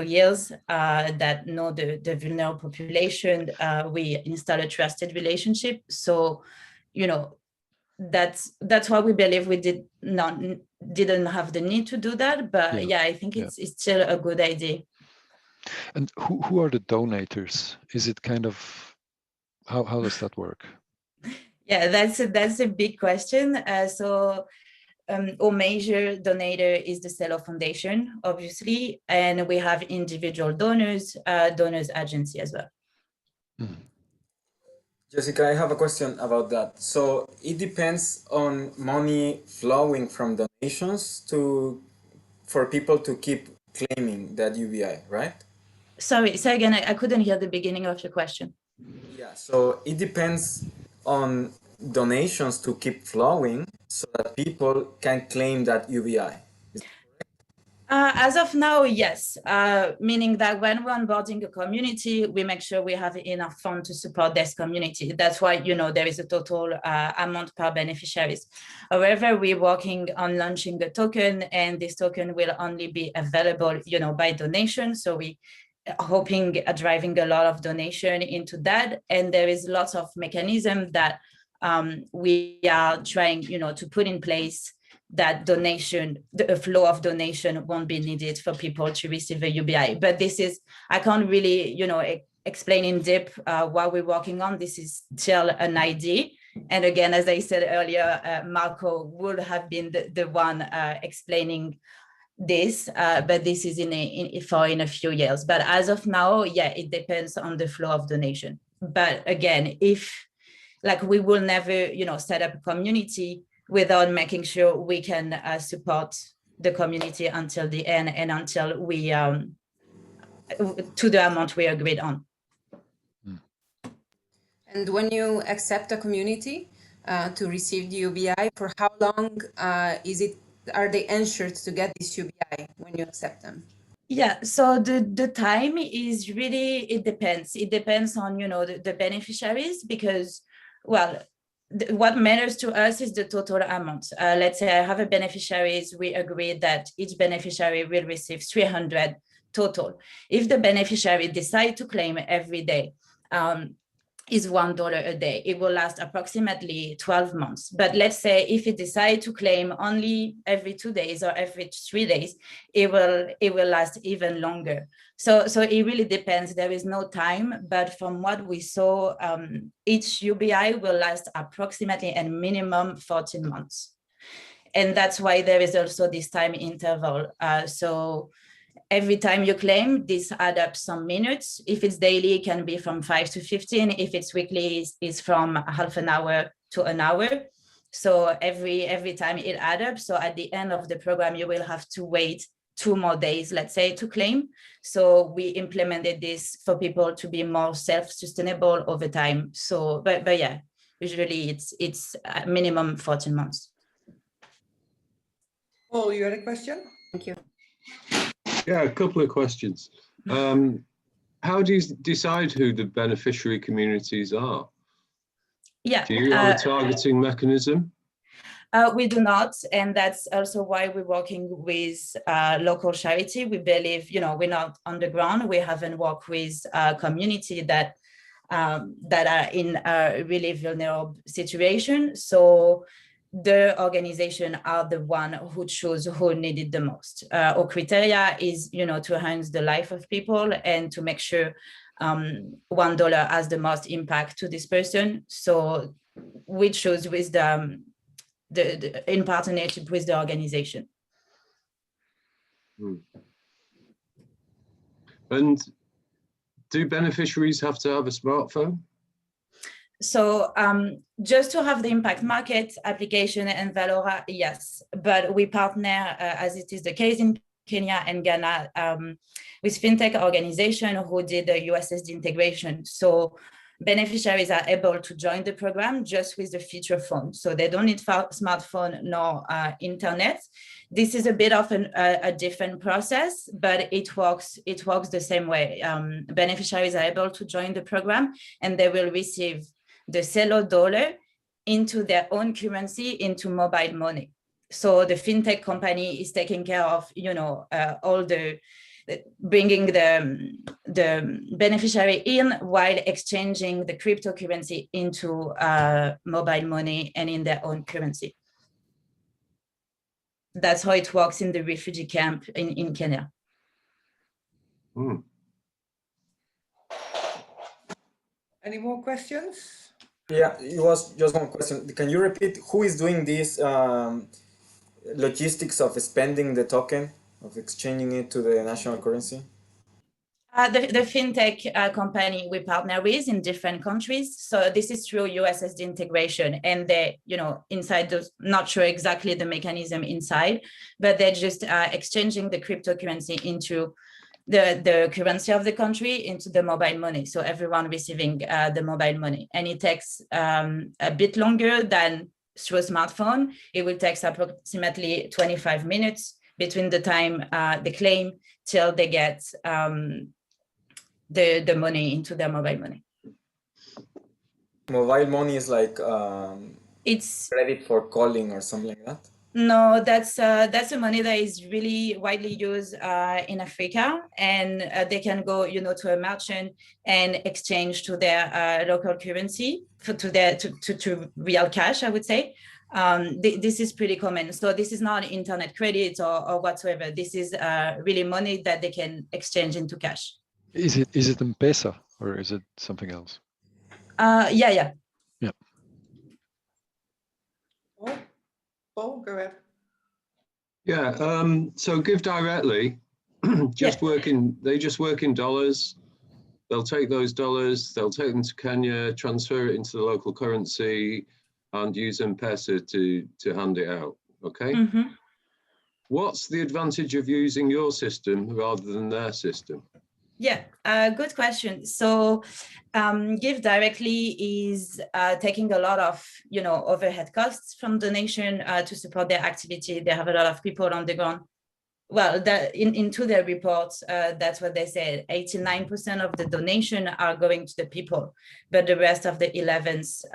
years, that know the vulnerable population. We install a trusted relationship. So, you know, that's why we believe we didn't have the need to do that. But yeah, I think it's still a good idea. And who are the donators? Is it kind of, how does that work? Yeah, that's a big question. Our major donator is the Cello Foundation, obviously, and we have individual donors agency as well. Jessica, I have a question about that. So it depends on money flowing from donations for people to keep claiming that UBI, right? Sorry, say again, I couldn't hear the beginning of your question. Yeah, so it depends on donations to keep flowing so that people can claim that UBI. As of now, yes, meaning that when we're onboarding a community, we make sure we have enough funds to support this community. That's why, there is a total amount per beneficiaries. However, we're working on launching a token, and this token will only be available, by donation. So we hoping driving a lot of donation into that. And there is lots of mechanism that we are trying, to put in place that the flow of donation won't be needed for people to receive a UBI. But this is, I can't really, explain in depth what we're working on. This is still an idea. And again, as I said earlier, Marco would have been the one explaining this, but this is in a few years. But as of now, yeah, it depends on the flow of donation. But again, we will never, set up a community without making sure we can support the community until the end and until we, to the amount we agreed on. And when you accept a community to receive the UBI, for how long are they ensured to get this UBI when you accept them? Yeah, so the time is really, it depends. It depends on, the beneficiaries, because, well, what matters to us is the total amount. Let's say I have a beneficiaries, we agree that each beneficiary will receive 300 total. If the beneficiary decide to claim every day, is $1 a day, it will last approximately 12 months. But let's say if it decide to claim only every 2 days or every 3 days, it will last even longer. So it really depends. There is no time, but from what we saw, each UBI will last approximately a minimum 14 months. And that's why there is also this time interval. So every time you claim, this adds up some minutes. If it's daily, it can be from 5 to 15. If it's weekly, it's from half an hour to an hour. So every time it adds up. So at the end of the program, you will have to wait 2 more days, let's say, to claim. So we implemented this for people to be more self-sustainable over time. So, but yeah, usually it's a minimum 14 months. Paul, you had a question? Thank you. Yeah, a couple of questions. How do you decide who the beneficiary communities are? Yeah. Do you have a targeting mechanism? We do not, and that's also why we're working with local charity. We believe, we're not on the ground. We haven't worked with a community that are in a really vulnerable situation. So the organization are the one who choose who need it the most. Our criteria is, to enhance the life of people and to make sure $1 has the most impact to this person. So we choose with the in partnership with the organization. And do beneficiaries have to have a smartphone? So just to have the impact market application and Valora, yes, but we partner, as it is the case in Kenya and Ghana, with fintech organization who did the USSD integration. So beneficiaries are able to join the program just with the feature phone. So they don't need smartphone nor internet. This is a bit of a different process, but it works the same way. Beneficiaries are able to join the program and they will receive the Celo dollar into their own currency, into mobile money. So the fintech company is taking care of, all the bringing the beneficiary in while exchanging the cryptocurrency into mobile money and in their own currency. That's how it works in the refugee camp in Kenya. Any more questions? Yeah, it was just one question. Can you repeat who is doing this logistics of spending the token, of exchanging it to the national currency? The fintech company we partner with in different countries. So this is through USSD integration, and they, inside those, not sure exactly the mechanism inside, but they're just exchanging the cryptocurrency into the currency of the country into the mobile money. So everyone receiving the mobile money, and it takes a bit longer than through a smartphone. It will take approximately 25 minutes between the time they claim till they get the money into their mobile money. Mobile money is like It's credit for calling or something like that. no, that's a money that is really widely used in Africa, and they can go, to a merchant and exchange to their local currency to real cash, I would say. This is pretty common. So this is not internet credit or whatsoever. This is really money that they can exchange into cash. Is it M-Pesa or is it something else? Yeah. Paul, go ahead. Yeah, so Give Directly, they just work in dollars. They'll take those dollars, they'll take them to Kenya, transfer it into the local currency, and use M-Pesa to hand it out, okay? Mm-hmm. What's the advantage of using your system rather than their system? Yeah, good question. So Give Directly is taking a lot of, overhead costs from donation to support their activity. They have a lot of people on the ground. Well, into their reports, that's what they said. 89% of the donation are going to the people, but the rest of the 11s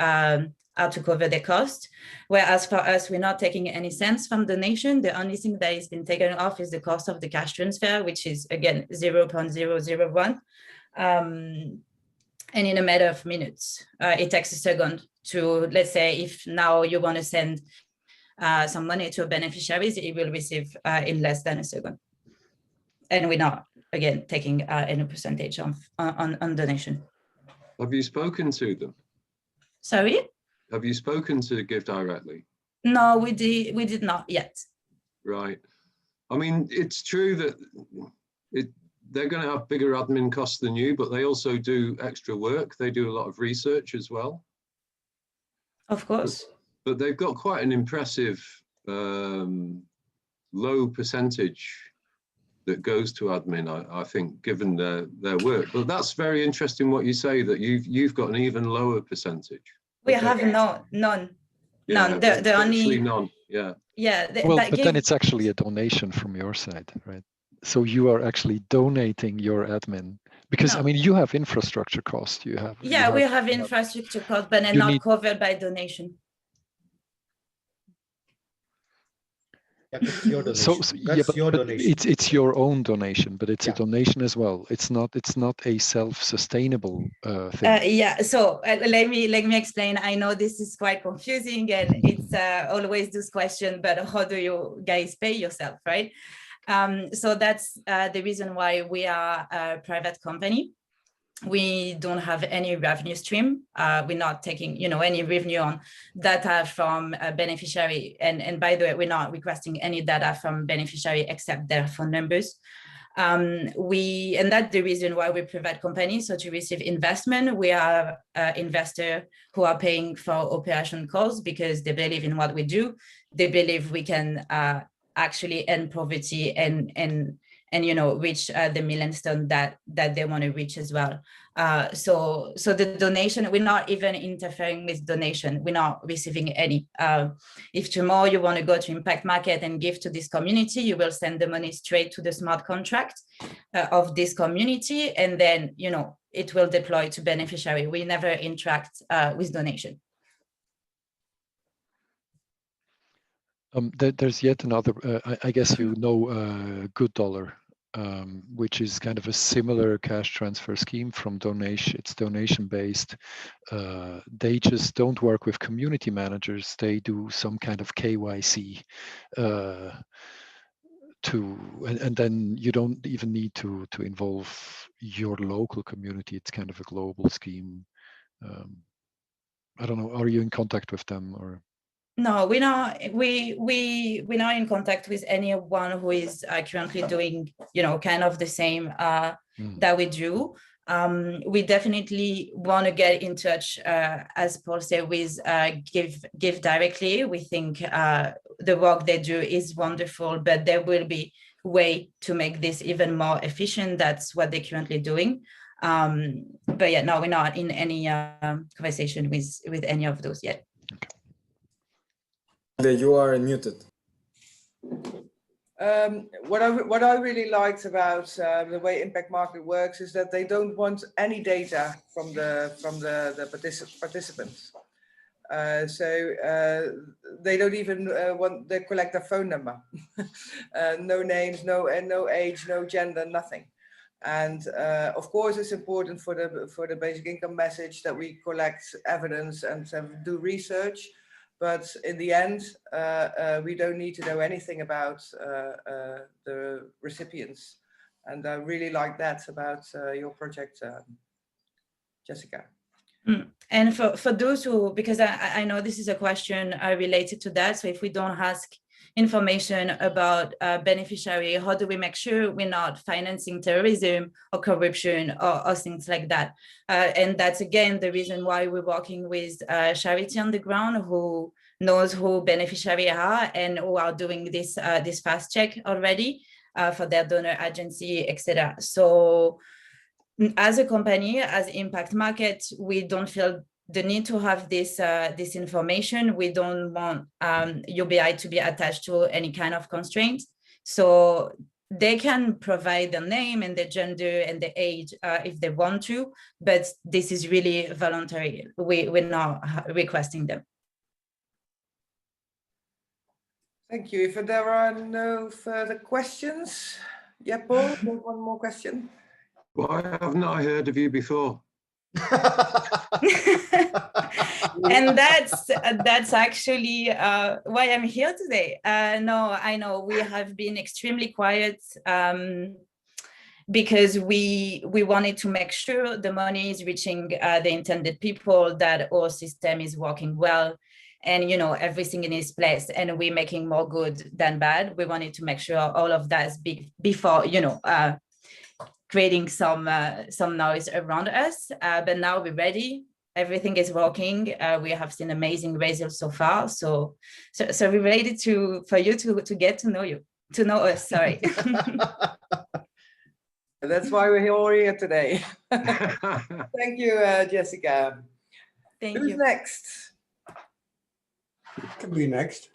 are to cover the cost. Whereas for us, we're not taking any cents from donation. The only thing that has been taken off is the cost of the cash transfer, which is again 0.001. And in a matter of minutes, it takes a second to, let's say, if now you want to send some money to a beneficiary, it will receive in less than a second. And we're not, again, taking any percentage on donation. Have you spoken to them? Sorry? Have you spoken to Give Directly? No, we did not yet. Right. I mean, it's true that they're going to have bigger admin costs than you, but they also do extra work. They do a lot of research as well. Of course. But they've got quite an impressive low percentage that goes to admin, I think, given their work. But that's very interesting what you say, that you've got an even lower percentage. We have none. Yeah, None. The only none. Yeah. Yeah. Then it's actually a donation from your side, right? So you are actually donating your admin because No. I mean you have infrastructure costs. We have infrastructure costs, but they're not covered by donation. That's your donation. But it's your own donation, but it's a donation as well. It's not a self-sustainable thing. So let me explain. I know this is quite confusing, and it's always this question. But how do you guys pay yourself, right? So that's the reason why we are a private company. We don't have any revenue stream. We're not taking, any revenue on data from a beneficiary. And by the way, we're not requesting any data from beneficiary except their phone numbers. And that's the reason why we private company. So to receive investment, we are investors who are paying for operation costs because they believe in what we do. They believe we can actually end poverty and reach the milestone that they want to reach as well. So the donation, we're not even interfering with donation. We're not receiving any. If tomorrow you want to go to Impact Market and give to this community, you will send the money straight to the smart contract of this community, and then it will deploy to beneficiary. We never interact with donation. There's yet another, I guess you know Good Dollar, which is kind of a similar cash transfer scheme from donation. It's donation based. They just don't work with community managers. They do some kind of KYC and then you don't even need to involve your local community. It's kind of a global scheme. I don't know, are you in contact with them or? No, we're not. We're not in contact with anyone who is currently doing, kind of the same that we do. We definitely want to get in touch, as Paul said, with Give Directly. We think the work they do is wonderful, but there will be a way to make this even more efficient. That's what they're currently doing. But yeah, no, we're not in any conversation with any of those yet. You are muted. What I really liked about the way Impact Market works is that they don't want any data from the participants. They don't even want to collect their phone number. No names, no age, no gender, nothing. And of course, it's important for the basic income message that we collect evidence and do research. But in the end, we don't need to know anything about the recipients. And I really like that about your project, Jessica. And for those who, because I know this is a question related to that. So if we don't ask information about beneficiary, how do we make sure we're not financing terrorism or corruption or things like that? And that's again the reason why we're working with Charity on the ground, who knows who beneficiaries are and who are doing this this fast check already for their donor agency, etc. So as a company, as Impact Market, we don't feel the need to have this this information. We don't want UBI to be attached to any kind of constraint. So they can provide the name and the gender and the age if they want to, but this is really voluntary. We're not requesting them. Thank you. If there are no further questions, yeah, Paul, one more question. Why haven't I heard of you before? And that's actually why I'm here today. No, I know we have been extremely quiet because we wanted to make sure the money is reaching the intended people, that our system is working well, and you know everything in its place, and we're making more good than bad. We wanted to make sure all of that is big before creating some noise around us, but now we're ready. Everything is working. We have seen amazing results so far. So we're ready for you to get to know us. Sorry. That's why we're all here today. Thank you, Jessica. Thank Who's you. next? Can be next.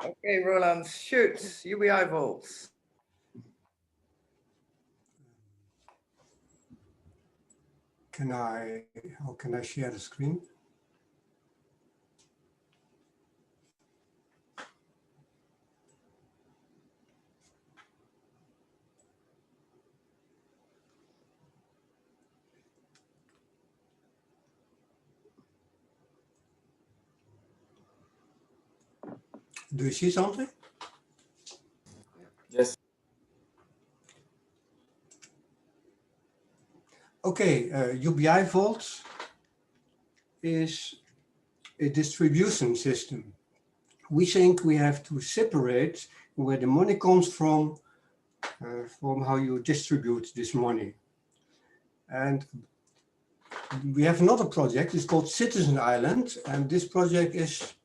Okay, Roland, shoot. UBI vaults. How can I share the screen? Do you see something? Yes. Okay, UBI Vault is a distribution system. We think we have to separate where the money comes from how you distribute this money. And we have another project, it's called Citizen Island, and this project is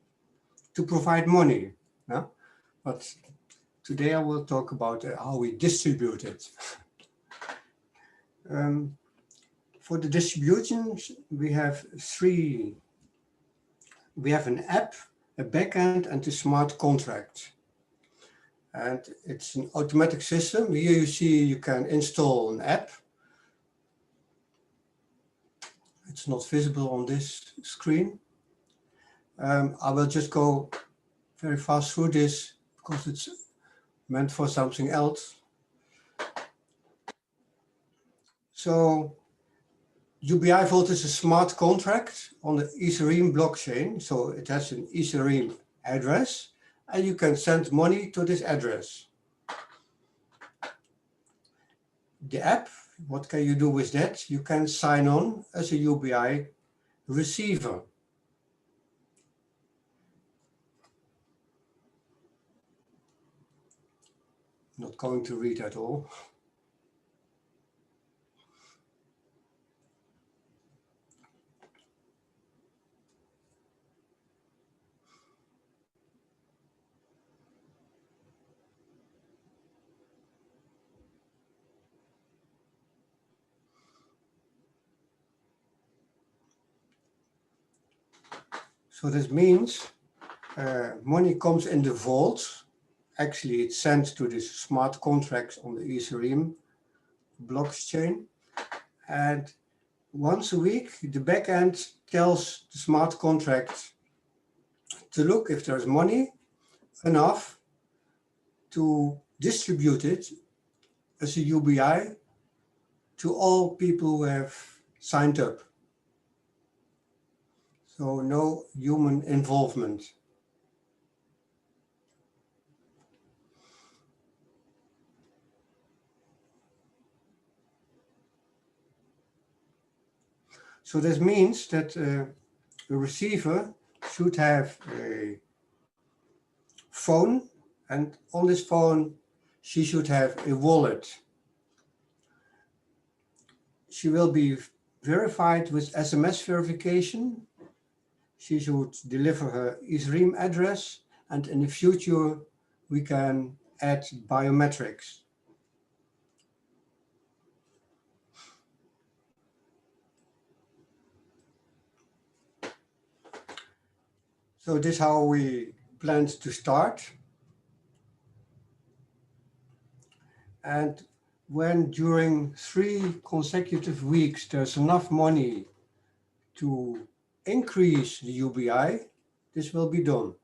to provide money. Yeah? But today I will talk about how we distribute it. For the distributions, we have an app, a backend, and a smart contract. And it's an automatic system. Here you see you can install an app. It's not visible on this screen. I will just go very fast through this because it's meant for something else. So UBI Vault is a smart contract on the Ethereum blockchain. So it has an Ethereum address and you can send money to this address. The app, what can you do with that? You can sign on as a UBI receiver. Not going to read at all. So this means money comes in the vault actually it's sent to this smart contracts on the Ethereum blockchain. And once a week, the backend tells the smart contract to look if there's money enough to distribute it as a UBI to all people who have signed up. So no human involvement. So this means that the receiver should have a phone, and on this phone she should have a wallet. She will be verified with SMS verification. She should deliver her Ethereum address, and in the future we can add biometrics. So this is how we planned to start. And when during 3 consecutive weeks there's enough money to increase the UBI, this will be done.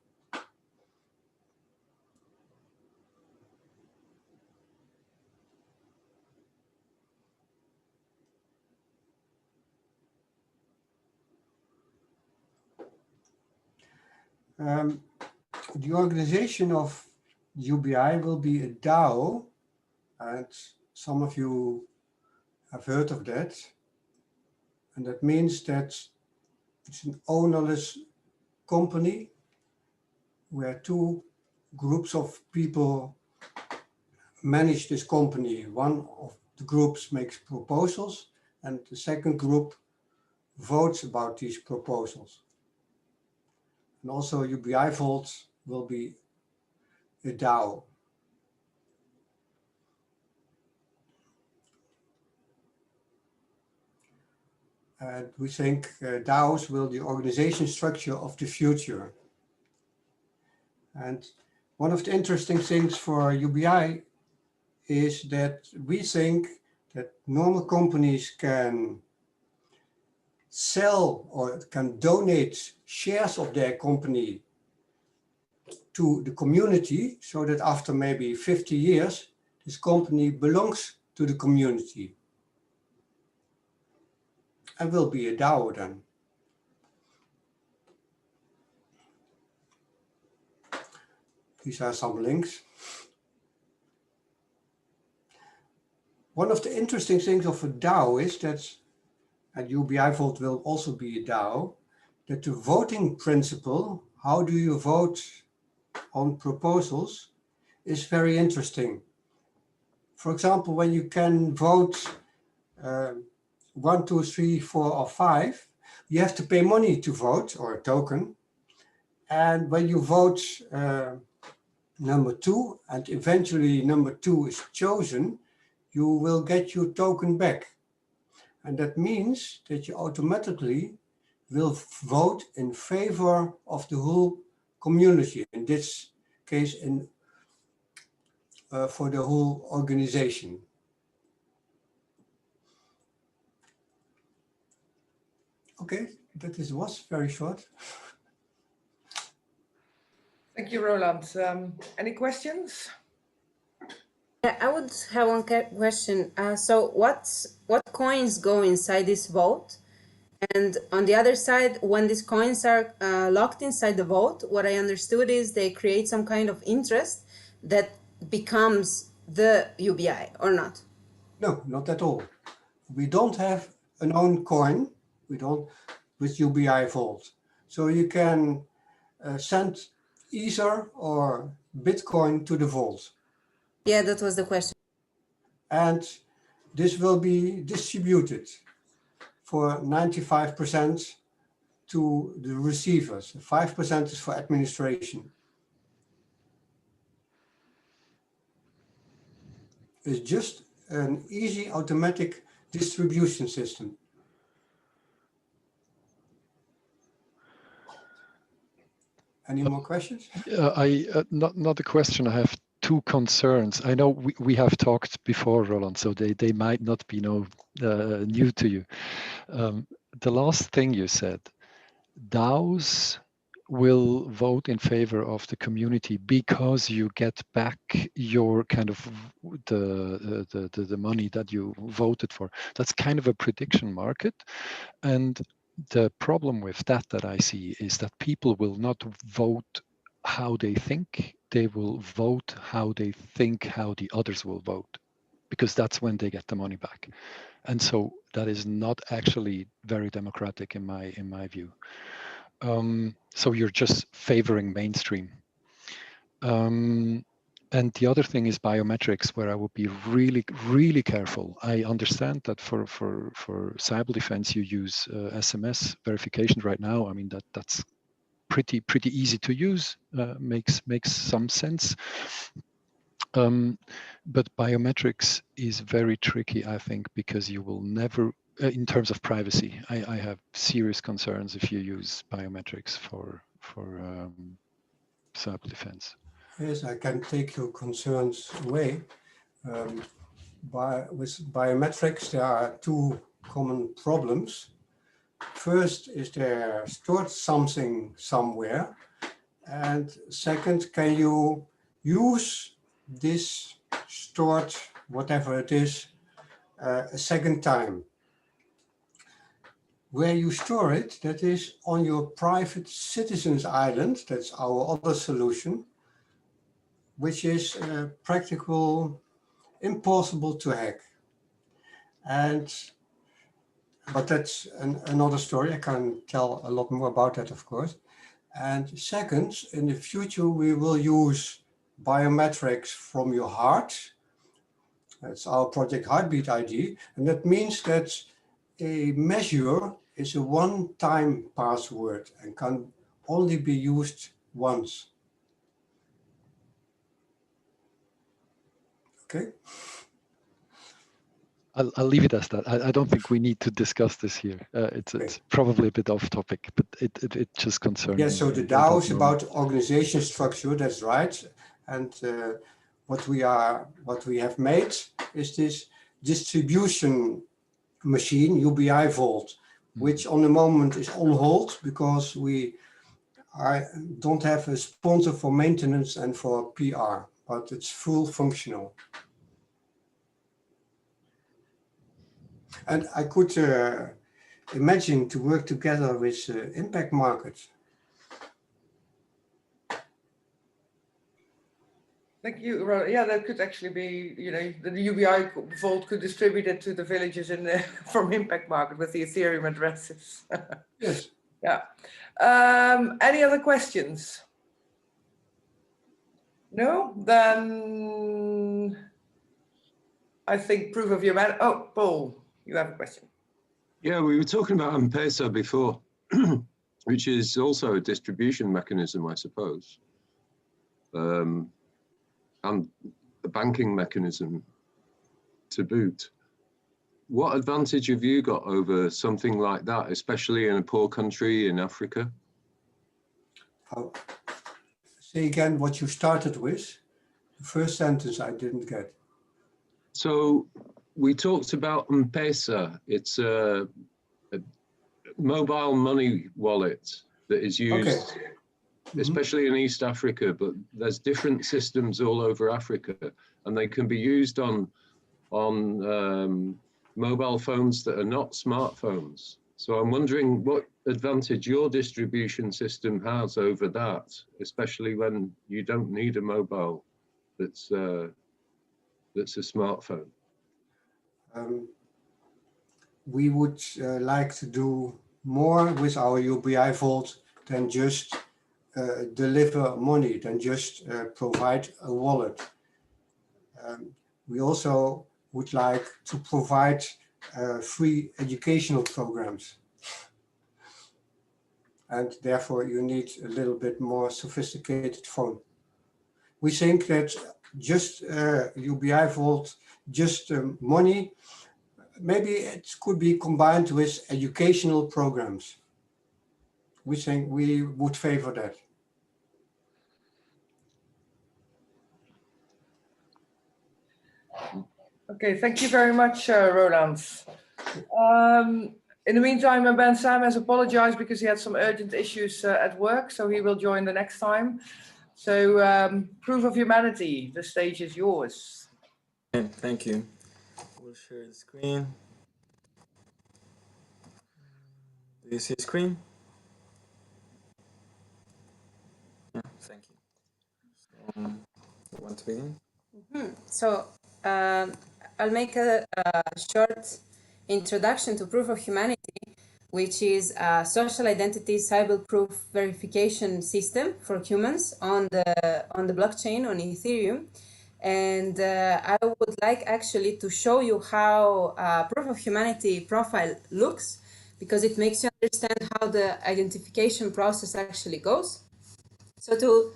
The organization of UBI will be a DAO, and some of you have heard of that. And that means that it's an ownerless company where 2 groups of people manage this company. One of the groups makes proposals, and the second group votes about these proposals. And also UBI Vault will be a DAO. And we think DAOs will be the organization structure of the future. And one of the interesting things for UBI is that we think that normal companies can sell or can donate shares of their company to the community, so that after maybe 50 years, this company belongs to the community and will be a DAO then. These are some links. One of the interesting things of a DAO is that, and UBI Vault will also be a DAO, that the voting principle, how do you vote on proposals, is very interesting. For example, when you can vote 1, 2, 3, 4, or 5, you have to pay money to vote, or a token. And when you vote number 2, and eventually number 2 is chosen, you will get your token back. And that means that you automatically will vote in favor of the whole community, in this case for the whole organization. Okay, that was very short. Thank you, Roland. Any questions? Yeah, I would have one question. So what coins go inside this vault? And on the other side, when these coins are locked inside the vault, what I understood is they create some kind of interest that becomes the UBI, or not? No, not at all. We don't have an own coin. We don't with UBI Vault. So you can send Ether or Bitcoin to the vault. Yeah, that was the question. And this will be distributed for 95% to the receivers. 5% is for administration. It's just an easy automatic distribution system. Any more questions? Not a question. I have two concerns. I know we have talked before, Roland, so they might not be new to you. The last thing you said, DAOs will vote in favor of the community because you get back your kind of the money that you voted for. That's kind of a prediction market. And the problem with that I see is that people will not vote how they think, they will vote how they think how the others will vote, because that's when they get the money back. And so that is not actually very democratic in my view. So you're just favoring mainstream. And the other thing is biometrics, where I would be really, really careful. I understand that for cyber defense, you use SMS verification right now. I mean, that's pretty easy to use, makes some sense. But biometrics is very tricky, I think, because you will never, in terms of privacy, I have serious concerns if you use biometrics for cyber defense. Yes, I can take your concerns away. With biometrics, there are two common problems. First, is there stored something somewhere? And second, can you use this stored, whatever it is, a second time? Where you store it, that is on your private citizens island, that's our other solution, which is practical, impossible to hack. But that's another story. I can tell a lot more about that, of course. And second, in the future, we will use biometrics from your heart. That's our project Heartbeat ID. And that means that a measure is a one-time password and can only be used once. Okay. I'll leave it as that. I don't think we need to discuss this here. It's probably a bit off topic, but it just concerns me. Yeah, so the DAO is about organization structure, that's right. And what we have made is this distribution machine, UBI Vault, which on the moment is on hold because I don't have a sponsor for maintenance and for PR, but it's full functional. And I could imagine to work together with impact markets. Thank you. Yeah, that could actually be, the UBI Vault could distribute it to the villages from Impact Market with the Ethereum addresses. Yes. Yeah. Any other questions? No? Then I think proof of humanity. Oh, Paul, you have a question. Yeah, we were talking about M-Pesa before, which is also a distribution mechanism, I suppose. And a banking mechanism to boot. What advantage have you got over something like that, especially in a poor country in Africa? Say again what you started with. The first sentence I didn't get. So we talked about M-Pesa. It's a mobile money wallet that is used, especially in East Africa, but there's different systems all over Africa, and they can be used on mobile phones that are not smartphones. So I'm wondering what advantage your distribution system has over that, especially when you don't need a mobile that's a smartphone. We would like to do more with our UBI Vault than just deliver money, than just provide a wallet. We also would like to provide free educational programs. And therefore you need a little bit more sophisticated phone. We think that just UBI Vault, just money, maybe it could be combined with educational programs. We think we would favor that. Okay, thank you very much, Roland. In the meantime, Ben Sam has apologized because he had some urgent issues at work, so he will join the next time. So, Proof of Humanity, the stage is yours. Thank you. We'll share the screen. Do you see the screen? Yeah, thank you. So, you want to begin? So I'll make a short introduction to Proof of Humanity, which is a social identity cyber proof verification system for humans on the blockchain on Ethereum. And I would like actually to show you how Proof of Humanity profile looks, because it makes you understand how the identification process actually goes. So to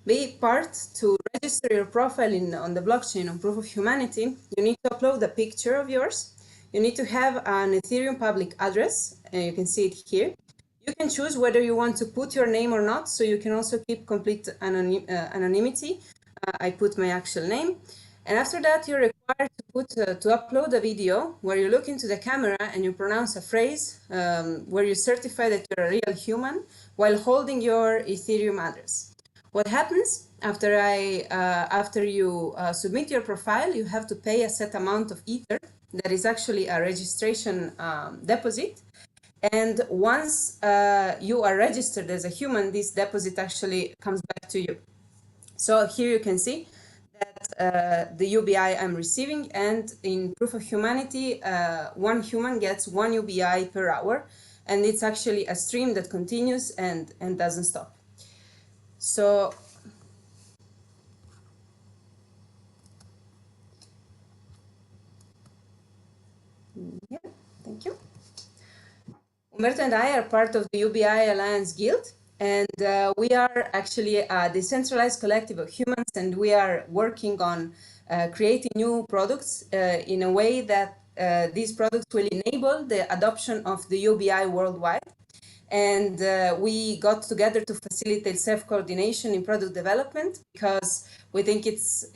be part to register your profile on the blockchain on Proof of Humanity, you need to upload a picture of yours. You need to have an Ethereum public address, and you can see it here. You can choose whether you want to put your name or not, so you can also keep complete anonymity. I put my actual name. And after that, you're required to upload a video where you look into the camera and you pronounce a phrase where you certify that you're a real human while holding your Ethereum address. What happens after you submit your profile, you have to pay a set amount of Ether. That is actually a registration deposit. And once you are registered as a human, this deposit actually comes back to you. So here you can see that the UBI I'm receiving, and in Proof of Humanity, one human gets 1 UBI per hour, and it's actually a stream that continues and doesn't stop. So yeah, thank you. Umberto and I are part of the UBI Alliance Guild, and we are actually a decentralized collective of humans, and we are working on creating new products in a way that these products will enable the adoption of the UBI worldwide. And we got together to facilitate self-coordination in product development, because we think it's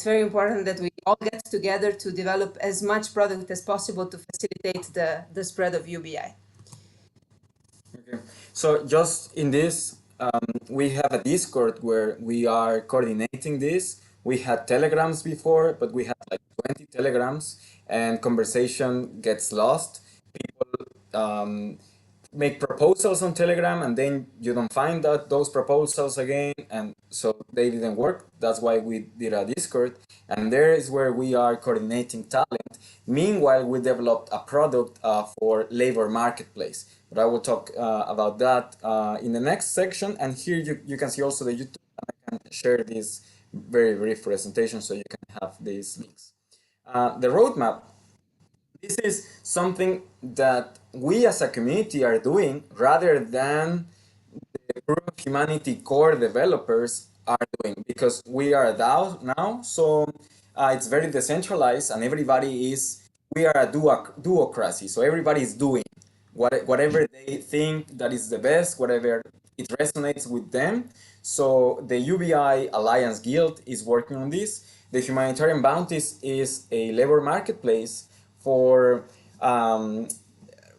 very important that we all get together to develop as much product as possible to facilitate the spread of UBI. Okay. So just in this, we have a Discord where we are coordinating this. We had telegrams before, but we had like 20 telegrams, and conversation gets lost. People make proposals on Telegram, and then you don't find those proposals again, and so they didn't work. That's why we did a Discord, and there is where we are coordinating talent. Meanwhile, we developed a product for labor marketplace, but I will talk about that in the next section. And here you can see also the YouTube, and I can share this very brief presentation so you can have these links. The roadmap. This is something that we as a community are doing rather than the Proof of Humanity core developers are doing, because we are a DAO now, so it's very decentralized, and we are a duocracy, so everybody is doing whatever they think that is the best, whatever it resonates with them. So the UBI Alliance Guild is working on this. The Humanitarian Bounties is a labor marketplace for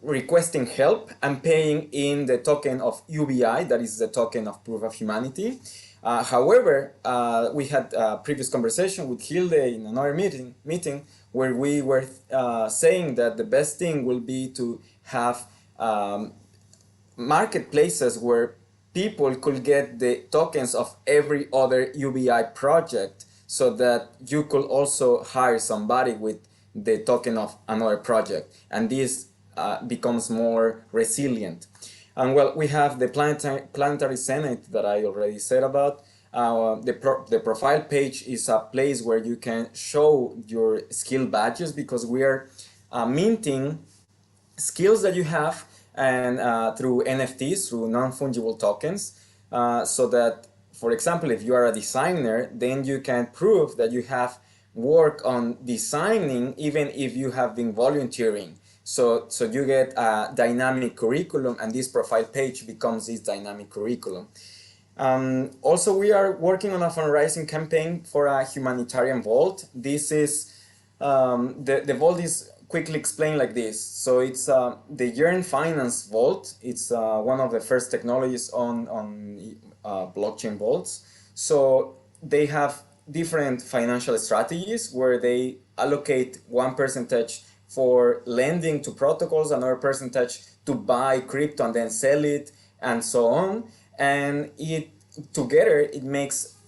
requesting help and paying in the token of UBI, that is the token of Proof of Humanity. However, we had a previous conversation with Hilde in another meeting where we were saying that the best thing will be to have marketplaces where people could get the tokens of every other UBI project, so that you could also hire somebody with the token of another project, and this becomes more resilient. And well, we have the planetary senate that I already said about. The profile page is a place where you can show your skill badges, because we are minting skills that you have, and through NFTs, through non-fungible tokens, so that, for example, if you are a designer, then you can prove that you have work on designing even if you have been volunteering. So you get a dynamic curriculum, and this profile page becomes this dynamic curriculum. Also, we are working on a fundraising campaign for a humanitarian vault. This is The vault is quickly explained like this. So it's the Yearn Finance Vault. It's one of the first technologies on blockchain vaults. So they have different financial strategies where they allocate 1% for lending to protocols, another percentage to buy crypto and then sell it, and so on. And it together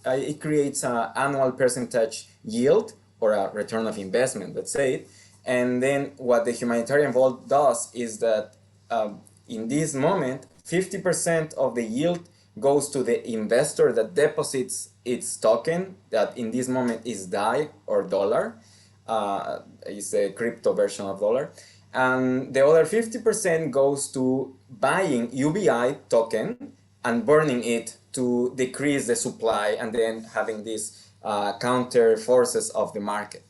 it creates an annual percentage yield or a return of investment, let's say. And then what the humanitarian vault does is that in this moment, 50% of the yield goes to the investor that deposits its token, that in this moment is DAI or dollar, is a crypto version of dollar. And the other 50% goes to buying UBI token and burning it to decrease the supply and then having these counter forces of the market.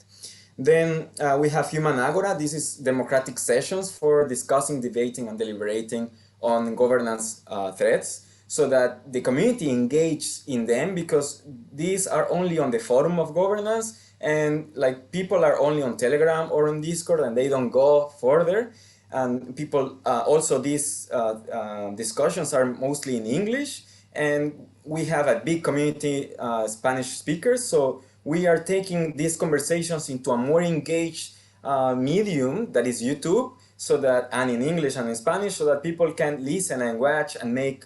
Then we have Human Agora. This is democratic sessions for discussing, debating, and deliberating on governance threats, so that the community engages in them, because these are only on the forum of governance, and like people are only on Telegram or on Discord and they don't go further. And people also these discussions are mostly in English, and we have a big community Spanish speakers, so we are taking these conversations into a more engaged medium that is YouTube, so that, and in English and in Spanish, so that people can listen and watch and make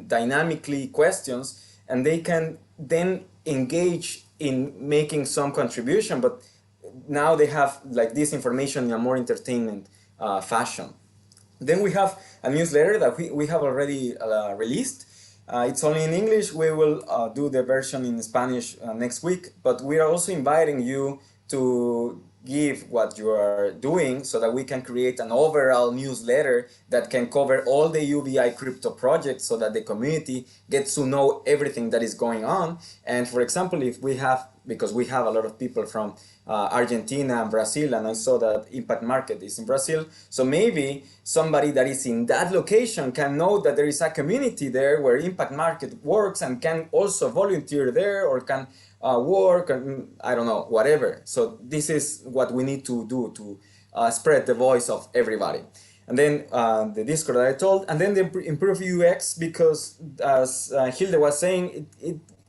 dynamically questions, and they can then engage in making some contribution, but now they have like this information in a more entertainment fashion. Then we have a newsletter that we have already released. It's only in English. We will do the version in Spanish next week, but we are also inviting you to give what you are doing so that we can create an overall newsletter that can cover all the UBI crypto projects, so that the community gets to know everything that is going on. And for example, if we have, because we have a lot of people from Argentina and Brazil, and I saw that Impact Market is in Brazil, so maybe somebody that is in that location can know that there is a community there where Impact Market works and can also volunteer there, or can work, and I don't know, whatever. So this is what we need to do to spread the voice of everybody. And then the Discord that I told, and then the improve UX, because as Hilde was saying,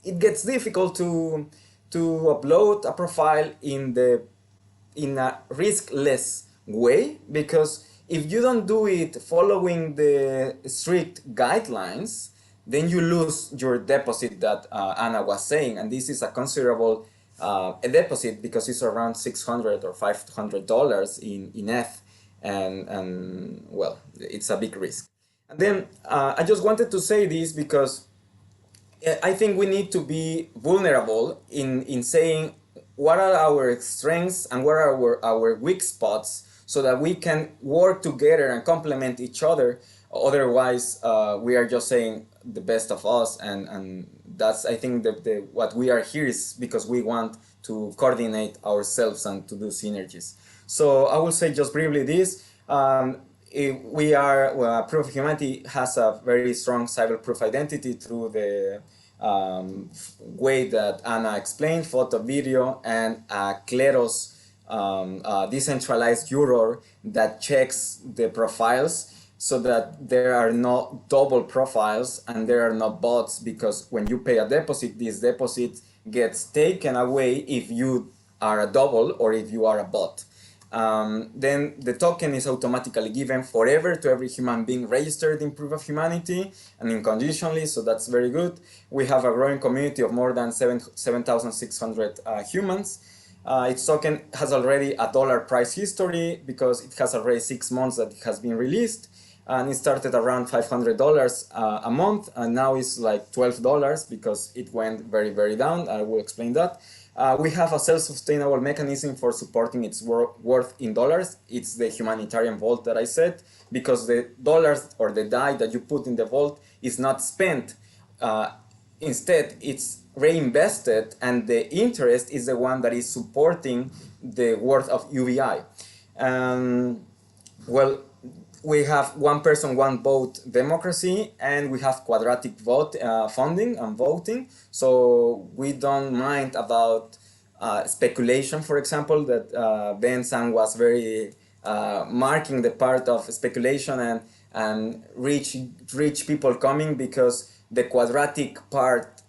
it gets difficult to upload a profile in a riskless way, because if you don't do it following the strict guidelines, then you lose your deposit that Anna was saying, and this is a considerable a deposit, because it's around $600 or $500 in ETH, and well, it's a big risk. And then I just wanted to say this because I think we need to be vulnerable in saying what are our strengths and what are our weak spots, so that we can work together and complement each other. Otherwise, we are just saying the best of us, and that's, I think, what we are here is because we want to coordinate ourselves and to do synergies. So I will say just briefly this. We are, Proof of Humanity has a very strong cyber-proof identity through the way that Anna explained, photo, video, and Kleros decentralized juror that checks the profiles, so that there are no double profiles and there are no bots, because when you pay a deposit, this deposit gets taken away if you are a double or if you are a bot. Then the token is automatically given forever to every human being registered in Proof of Humanity and unconditionally, so that's very good. We have a growing community of more than 7,600 humans. Its token has already a dollar price history, because it has already 6 months that it has been released, and it started around $500 a month, and now it's like $12 because it went very, very down. I will explain that. We have a self-sustainable mechanism for supporting its worth in dollars. It's the humanitarian vault that I said, because the dollars or the DAI that you put in the vault is not spent. Instead, it's reinvested, and the interest is the one that is supporting the worth of UBI. Well, we have one person, one vote democracy, and we have quadratic vote funding and voting. So we don't mind about speculation, for example, that Ben Sang was very marking the part of speculation and rich people coming, because the quadratic part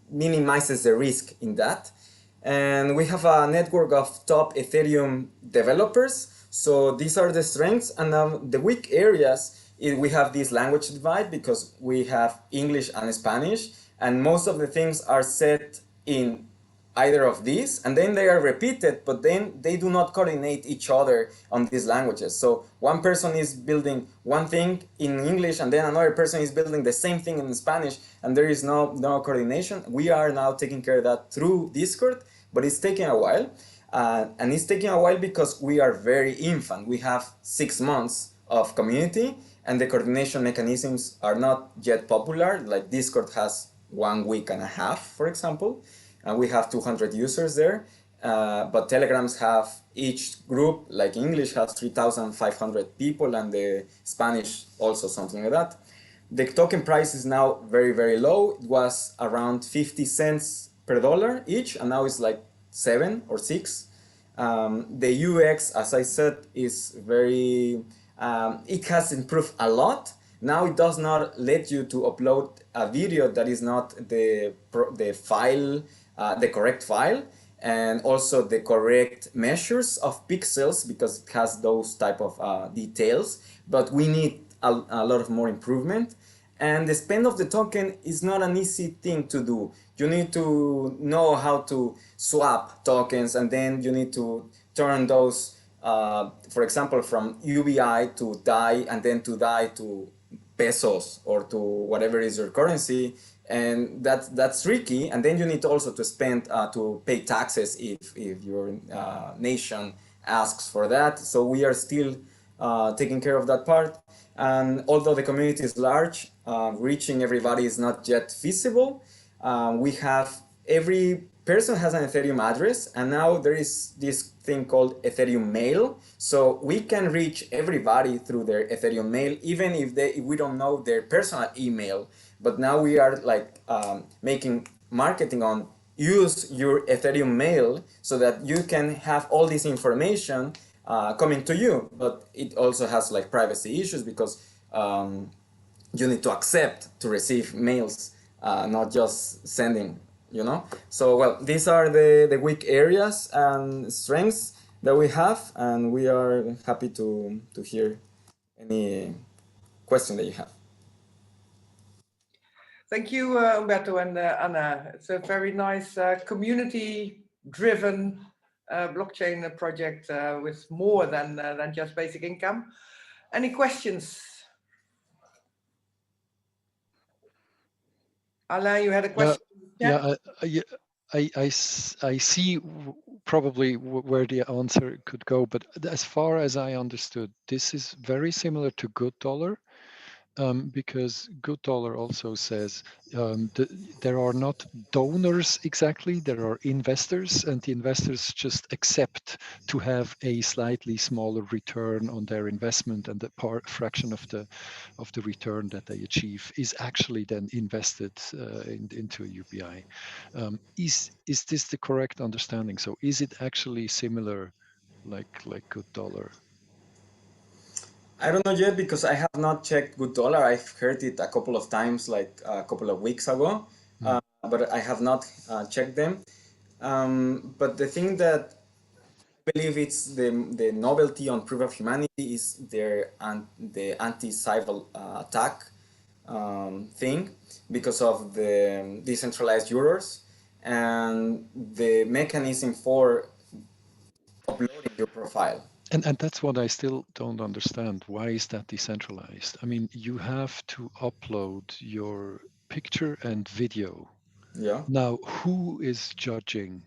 minimizes the risk in that. And we have a network of top Ethereum developers. So these are the strengths. And the weak areas, we have this language divide, because we have English and Spanish, and most of the things are set in either of these, and then they are repeated, but then they do not coordinate each other on these languages. So one person is building one thing in English, and then another person is building the same thing in Spanish, and there is no coordination. We are now taking care of that through Discord, but it's taking a while. And it's taking a while because we are very infant. We have 6 months of community, and the coordination mechanisms are not yet popular. Like Discord has 1 week and a half, for example, and we have 200 users there. But Telegrams have, each group, like English has 3,500 people, and the Spanish also something like that. The token price is now very, very low. It was around 50 cents per dollar each, and now it's like 7 or 6. The UX, as I said, is very, it has improved a lot. Now it does not let you to upload a video that is not the file, the correct file, and also the correct measures of pixels, because it has those type of details. But we need a lot of more improvement. And the spend of the token is not an easy thing to do. You need to know how to swap tokens, and then you need to turn those, for example, from UBI to DAI, and then to DAI to pesos or to whatever is your currency. And that's tricky. And then you need also to spend to pay taxes if your nation asks for that. So we are still taking care of that part. And although the community is large, reaching everybody is not yet feasible. We have, every person has an Ethereum address, and now there is this thing called Ethereum Mail. So we can reach everybody through their Ethereum Mail, even if we don't know their personal email. But now we are like making marketing on, use your Ethereum Mail so that you can have all this information coming to you. But it also has like privacy issues, because you need to accept to receive mails, not just sending, you know. So well, these are the weak areas and strengths that we have, and we are happy to hear any question that you have. Thank you, Humberto and Anna. It's a very nice community-driven blockchain project with more than just basic income. Any questions? Alain, you had a question? I see probably where the answer could go, but as far as I understood, this is very similar to Good Dollar, because Good Dollar also says there are not donors exactly, there are investors, and the investors just accept to have a slightly smaller return on their investment, and the fraction of the return that they achieve is actually then invested into a UBI. Is this the correct understanding? So is it actually similar like Good Dollar? I don't know yet, because I have not checked Good Dollar. I've heard it a couple of times, like a couple of weeks ago, but I have not checked them. But the thing that I believe it's the novelty on Proof of Humanity is the anti-civil attack thing, because of the decentralized euros and the mechanism for uploading your profile. And that's what I still don't understand. Why is that decentralized? I mean, you have to upload your picture and video. Yeah. Now, who is judging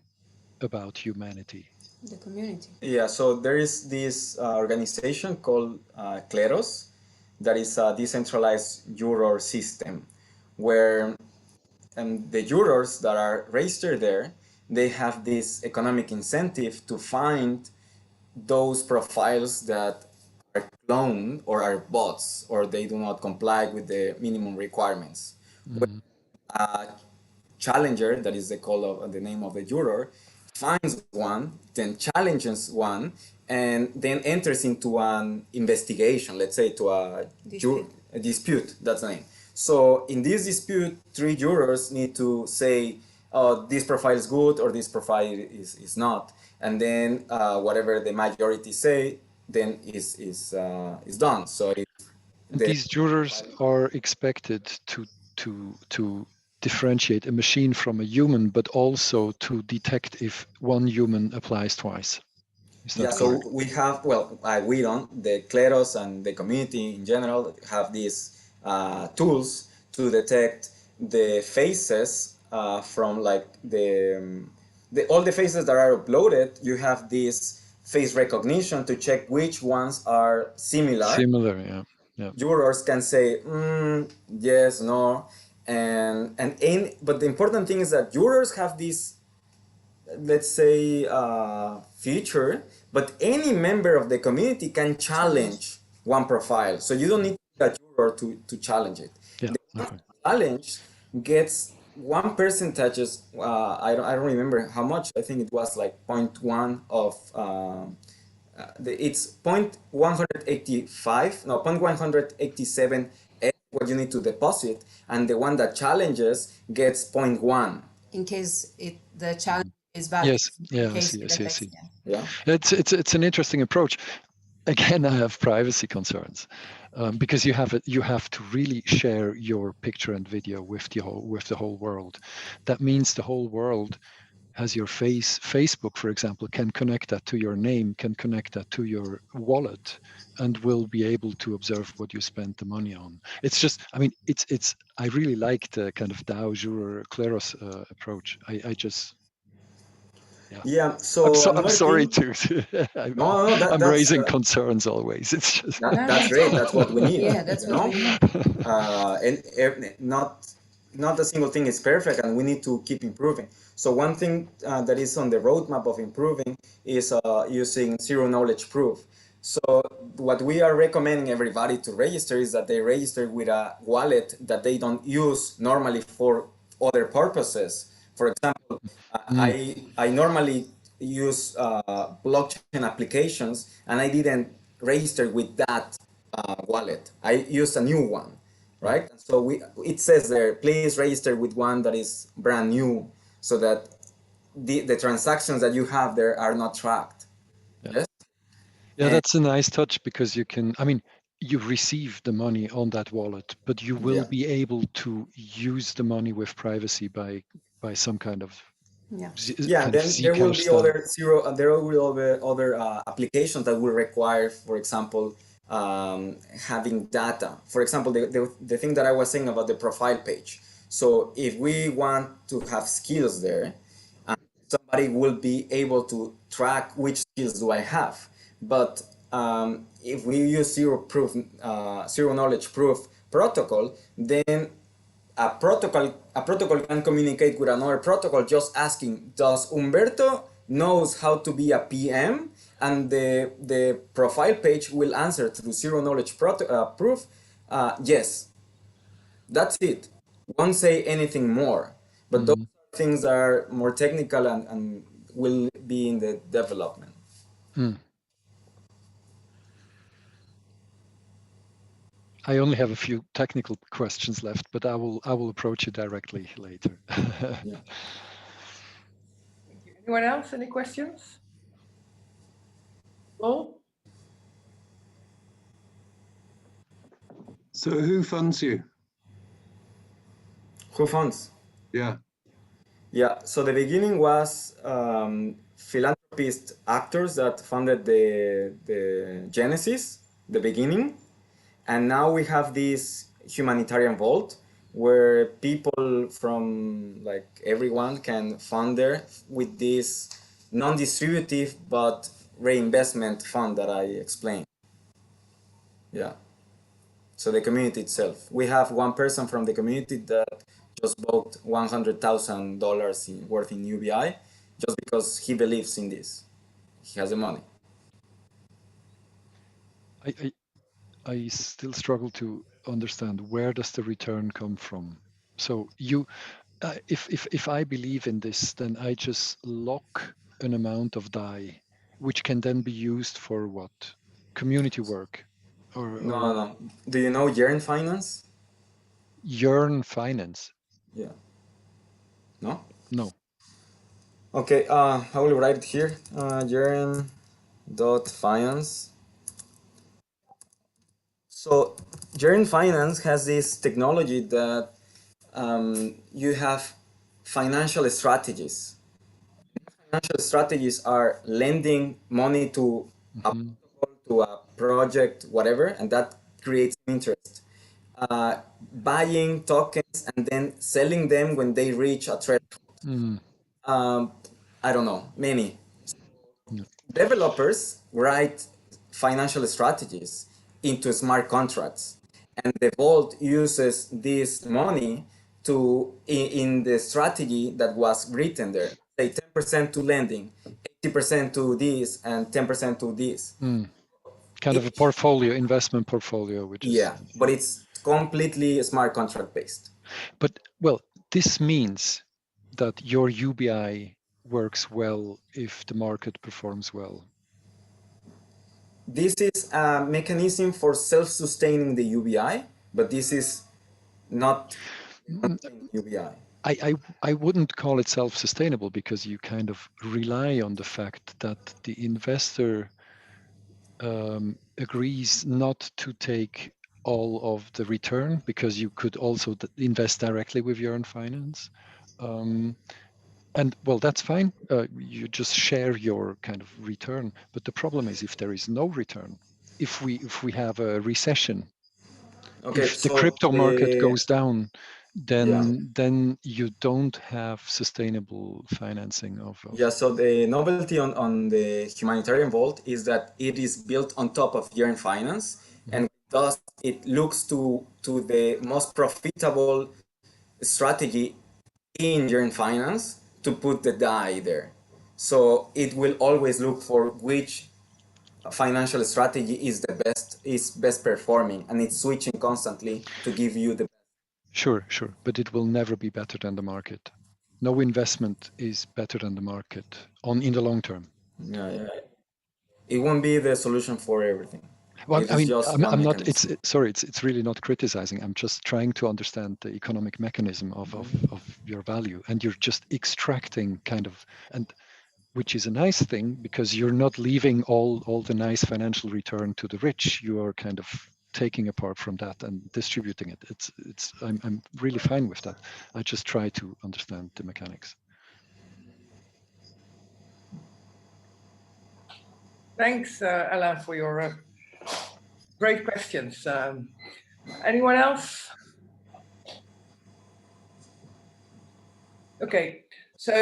about humanity? The community. Yeah, so there is this organization called Kleros, that is a decentralized juror system, where the jurors that are registered there, they have this economic incentive to find those profiles that are cloned or are bots, or they do not comply with the minimum requirements. challenger, that is the name of the juror, finds one, then challenges one, and then enters into an investigation, let's say to a dispute, that's the name. So in this dispute, three jurors need to say, oh, this profile is good or this profile is not. And then whatever the majority say, then is done. So these jurors are expected to differentiate a machine from a human, but also to detect if one human applies twice. Is that yeah, correct? so we have, well, we don't, the Kleros and the community in general have these tools to detect the faces from like all the faces that are uploaded. You have this face recognition to check which ones are similar. Similar, yeah. Yeah. Jurors can say yes, no, but the important thing is that jurors have this, let's say, feature, but any member of the community can challenge one profile. So you don't need a juror to challenge it. Yeah. The Okay. challenge gets one percentages. I don't remember how much. I think it was like 0.1 of. It's 0.185, no, 0.187 what you need to deposit, and the one that challenges gets 0.1. In case the challenge is valid. Yes. Yeah. I see. Yeah. It's an interesting approach. Again, I have privacy concerns because you have to really share your picture and video with the whole world. That means the whole world has your face. Facebook, for example, can connect that to your name, can connect that to your wallet, and will be able to observe what you spent the money on. It's just, I mean, I really like the kind of DAO juror Kleros approach. I just. Yeah. So I'm sorry thing, to. no, I'm raising concerns always. It's just. that's great. That's what we need. Yeah, that's what we need. And not a single thing is perfect, and we need to keep improving. So one thing that is on the roadmap of improving is using zero knowledge proof. So what we are recommending everybody to register is that they register with a wallet that they don't use normally for other purposes. For example, I normally use blockchain applications, and I didn't register with that wallet. I used a new one, right? So it says there, please register with one that is brand new, so that the transactions that you have there are not tracked. Yes? Yeah, that's a nice touch because you can, I mean, you receive the money on that wallet, but you will be able to use the money with privacy by some kind of yeah. Then there will be other applications that will require, for example, having data. For example, the thing that I was saying about the profile page. So if we want to have skills there, somebody will be able to track which skills do I have. But if we use zero knowledge proof protocol, then a protocol can communicate with another protocol just asking, does Humberto knows how to be a PM? And the profile page will answer through zero knowledge proof, yes. That's it. Won't say anything more. But those things are more technical and will be in the development. I only have a few technical questions left, but I will approach you directly later. Yeah. Anyone else? Any questions? Paul? So who funds you? Who funds? Yeah. Yeah, so the beginning was philanthropist actors that funded the Genesis, the beginning. And now we have this humanitarian vault where people from like everyone can fund there with this non-distributive but reinvestment fund that I explained. Yeah. So the community itself. We have one person from the community that just bought $100,000 worth in UBI just because he believes in this. He has the money. I still struggle to understand, where does the return come from? So you if I believe in this, then I just lock an amount of DAI, which can then be used for what? Community work No. Do you know Yearn Finance? Yearn Finance? Yeah. No? No. Okay, I will write it here. Yearn.finance. So Yearn Finance has this technology that you have financial strategies. Financial strategies are lending money to a Mm-hmm. to a project, whatever, and that creates interest. Buying tokens and then selling them when they reach a threshold. Mm. I don't know, many. Yeah. Developers write financial strategies into smart contracts, and the vault uses this money to in the strategy that was written there. Say 10% to lending, 80% to this, and 10% to this. Mm. Kind of a portfolio, investment portfolio, which is But it's completely smart contract based. But well, this means that your UBI works well if the market performs well. This is a mechanism for self-sustaining the UBI, but this is not UBI. I wouldn't call it self-sustainable because you kind of rely on the fact that the investor agrees not to take all of the return because you could also invest directly with your own finance. And well, that's fine. You just share your kind of return. But the problem is if there is no return, if we have a recession, Okay, if the so crypto market goes down, yeah. then you don't have sustainable financing of Yeah, so the novelty on the humanitarian vault is that it is built on top of Yearn Finance, and thus it looks to the most profitable strategy in Yearn Finance to put the DAI there. So it will always look for which financial strategy is best performing, and it's switching constantly to give you the Sure, but it will never be better than the market. No investment is better than the market in the long term. yeah. It won't be the solution for everything. Well, It I is mean, just one I'm not. mechanism. It's really not criticizing. I'm just trying to understand the economic mechanism of your value, and you're just extracting kind of, and which is a nice thing because you're not leaving all the nice financial return to the rich. You are kind of taking a part from that and distributing it. I'm really fine with that. I just try to understand the mechanics. Thanks, Alain, for your great questions. Anyone else? Okay, so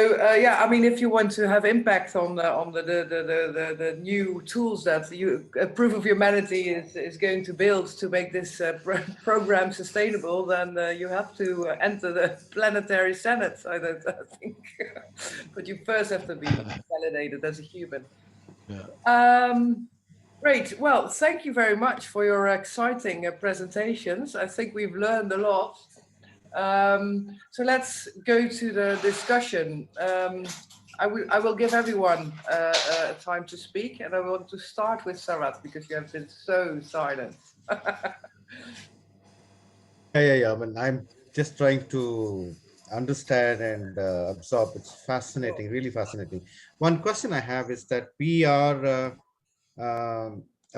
yeah, I mean, if you want to have impact on the new tools that Proof of Humanity is going to build to make this program sustainable, then you have to enter the Planetary Senate. I think, but you first have to be validated as a human. Yeah. Great. Well, thank you very much for your exciting presentations. I think we've learned a lot. So let's go to the discussion. I will give everyone time to speak, and I want to start with Sarat because you have been so silent. Yeah. I mean, I'm just trying to understand and absorb. It's fascinating, really fascinating. One question I have is that we are a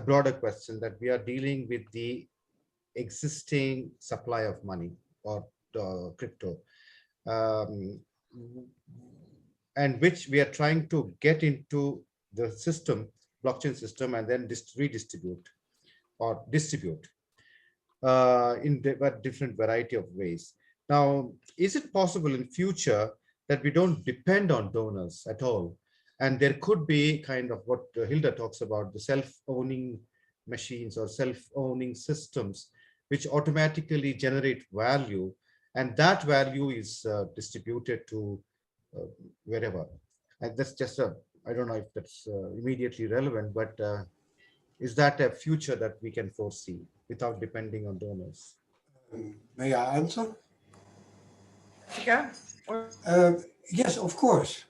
broader question that we are dealing with the existing supply of money or crypto, and which we are trying to get into the system, blockchain system, and then redistribute or distribute in different variety of ways. Now, is it possible in future that we don't depend on donors at all? And there could be kind of what Hilda talks about, the self-owning machines or self-owning systems, which automatically generate value. And that value is distributed to wherever. And that's just I don't know if that's immediately relevant, but is that a future that we can foresee without depending on donors? May I answer? Jessica? Yes, of course.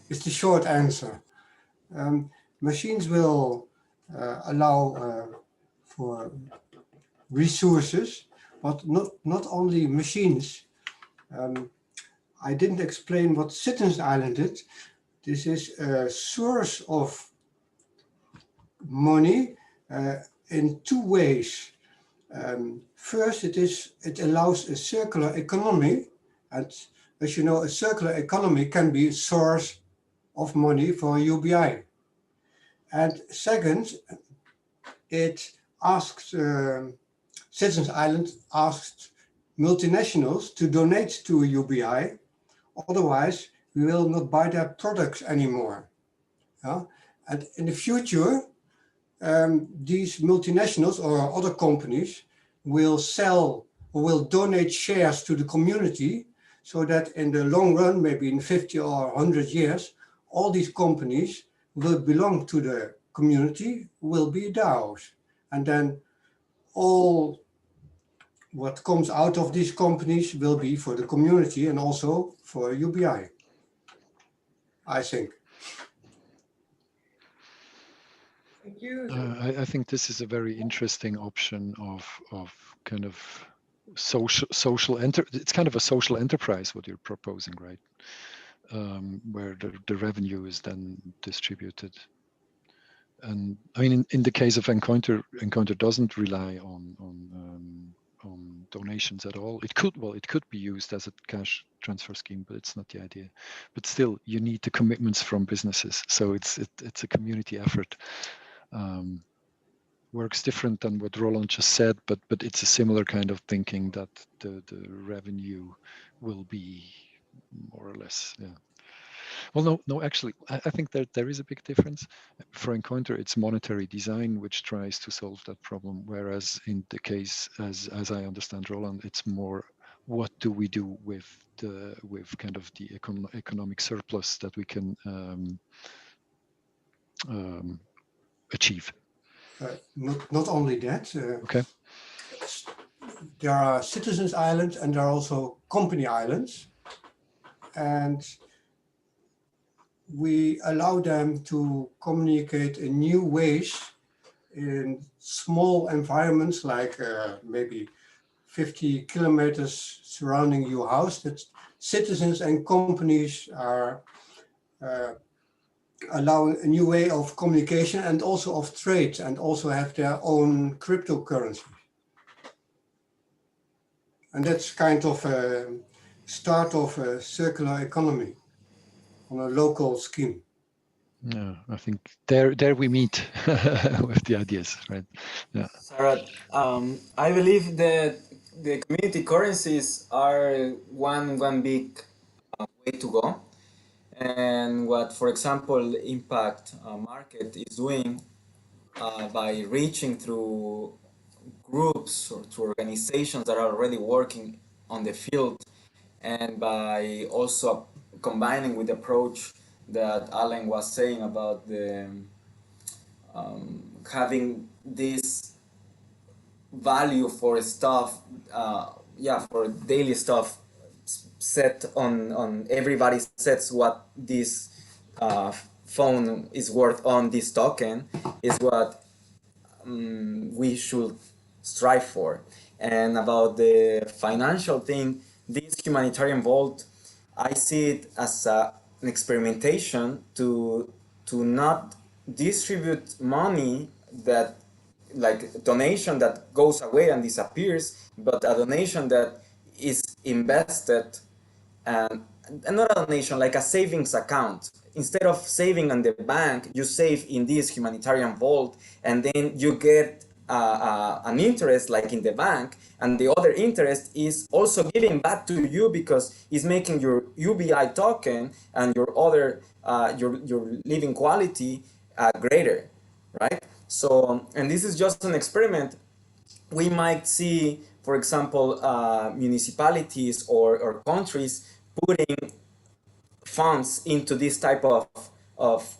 It's the short answer. Machines will allow for resources, but not only machines. I didn't explain what Citizens Island is. This is a source of money in two ways. First, it allows a circular economy, and as you know, a circular economy can be a source of money for UBI. And second, it asked Citizens Island asked multinationals to donate to UBI, otherwise we will not buy their products anymore. Yeah? And in the future, these multinationals or other companies will sell or will donate shares to the community, so that in the long run, maybe in 50 or 100 years, all these companies will belong to the community, will be DAOs. And then all what comes out of these companies will be for the community and also for UBI, I think. Thank you. I think this is a very interesting option of kind of it's kind of a social enterprise what you're proposing, right? Where the revenue is then distributed. And I mean, in the case of Encounter doesn't rely on donations at all. It could be used as a cash transfer scheme, but it's not the idea. But still, you need the commitments from businesses, so it's a community effort. Works different than what Roland just said, but it's a similar kind of thinking that the revenue will be more or less, yeah. Well, no, actually, I think that there is a big difference. For Encounter, it's monetary design which tries to solve that problem, whereas in the case, as I understand Roland, it's more what do we do with kind of the economic surplus that we can achieve. Not only that. Okay. There are Citizens Islands and there are also company islands, and we allow them to communicate in new ways in small environments, like maybe 50 kilometers surrounding your house, that citizens and companies are allowing a new way of communication and also of trade, and also have their own cryptocurrency. And that's kind of a start of a circular economy on a local scheme. Yeah, I think there we meet with the ideas, right? Yeah. Sarah, I believe that the community currencies are one big way to go, and what, for example, Impact Market is doing by reaching through groups or through organizations that are already working on the field, and by also combining with the approach that Alan was saying about the having this value for stuff, for daily stuff set on everybody sets what this phone is worth on this token is what we should strive for. And about the financial thing, this humanitarian vault, I see it as an experimentation to not distribute money that, like donation that goes away and disappears, but a donation that is invested, and not a donation, like a savings account. Instead of saving on the bank, you save in this humanitarian vault, and then you get an interest like in the bank, and the other interest is also giving back to you because it's making your UBI token and your other your living quality greater, right? So, and this is just an experiment. We might see, for example, municipalities or countries putting funds into this type of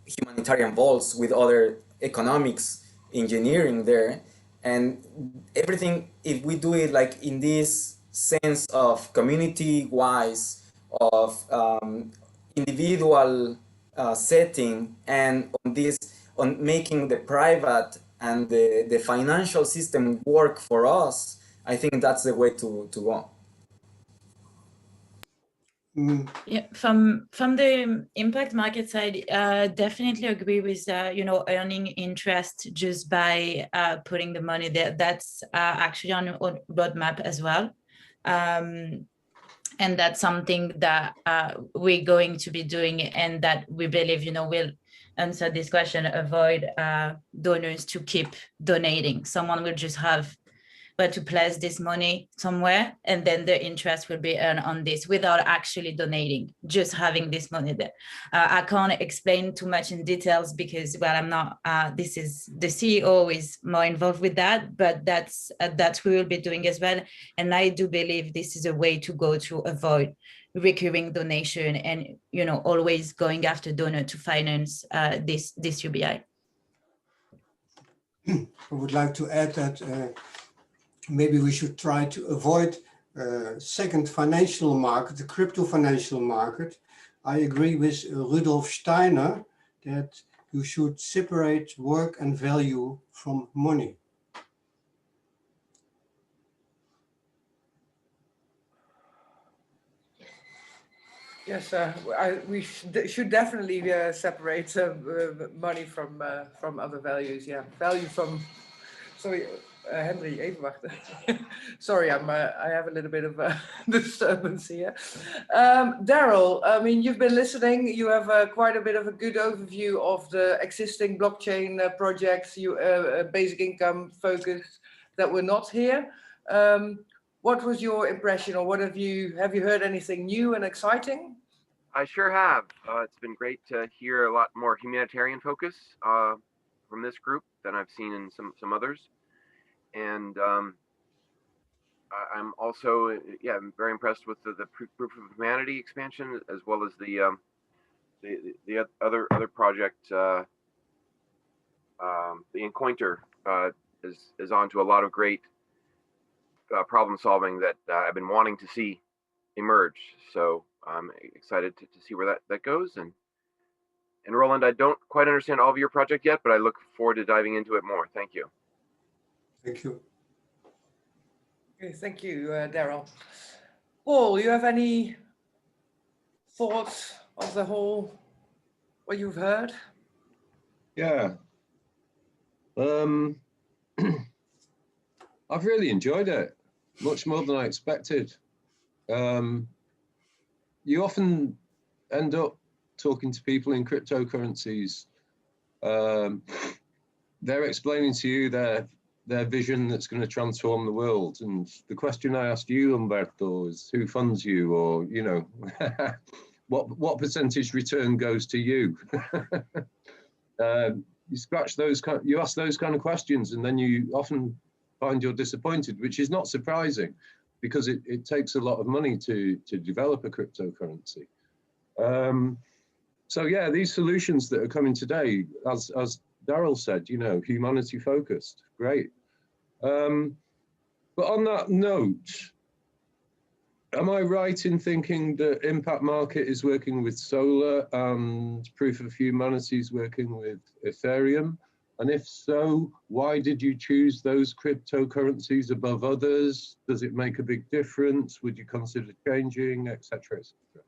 humanitarian vaults with other economics engineering there, and everything, if we do it like in this sense of community-wise, of individual setting, and on making the private and the financial system work for us, I think that's the way to go. Yeah, from the impact market side, definitely agree with earning interest just by putting the money there. That's actually on our roadmap as well, and that's something that we're going to be doing, and that we believe will answer this question. Avoid donors to keep donating. Someone will just have but to place this money somewhere, and then the interest will be earned on this without actually donating, just having this money there. I can't explain too much in details because, well, I'm not, this is the CEO is more involved with that, but that's we will be doing as well. And I do believe this is a way to go to avoid recurring donation and, always going after donor to finance this UBI. I would like to add that maybe we should try to avoid second financial market, the crypto financial market. I agree with Rudolf Steiner that you should separate work and value from money. Yes, we should definitely separate money from other values. Yeah, value from. Sorry, Henry, even wachten. Sorry, I have a little bit of a disturbance here. Daryl, I mean, you've been listening. You have quite a bit of a good overview of the existing blockchain projects, basic income focused that were not here. What was your impression, or what have you heard anything new and exciting? I sure have. It's been great to hear a lot more humanitarian focus from this group than I've seen in some others. And I'm also, I'm very impressed with the proof of humanity expansion, as well as the other project. The Encointer is on to a lot of great problem solving that I've been wanting to see emerge. So I'm excited to see where that goes. And Roland, I don't quite understand all of your project yet, but I look forward to diving into it more. Thank you. Thank you. Okay, thank you, Daryl. Paul, you have any thoughts of the whole, what you've heard? Yeah. I've really enjoyed it, much more than I expected. You often end up talking to people in cryptocurrencies. They're explaining to you their vision that's going to transform the world. And the question I asked you, Umberto, is who funds you, or, what percentage return goes to you? You ask those kind of questions, and then you often find you're disappointed, which is not surprising, because it takes a lot of money to develop a cryptocurrency. So yeah, these solutions that are coming today, as Daryl said, humanity focused, great. But on that note, am I right in thinking that Impact Market is working with Solar and Proof of Humanity is working with Ethereum? And if so, why did you choose those cryptocurrencies above others? Does it make a big difference? Would you consider changing, et cetera, et cetera?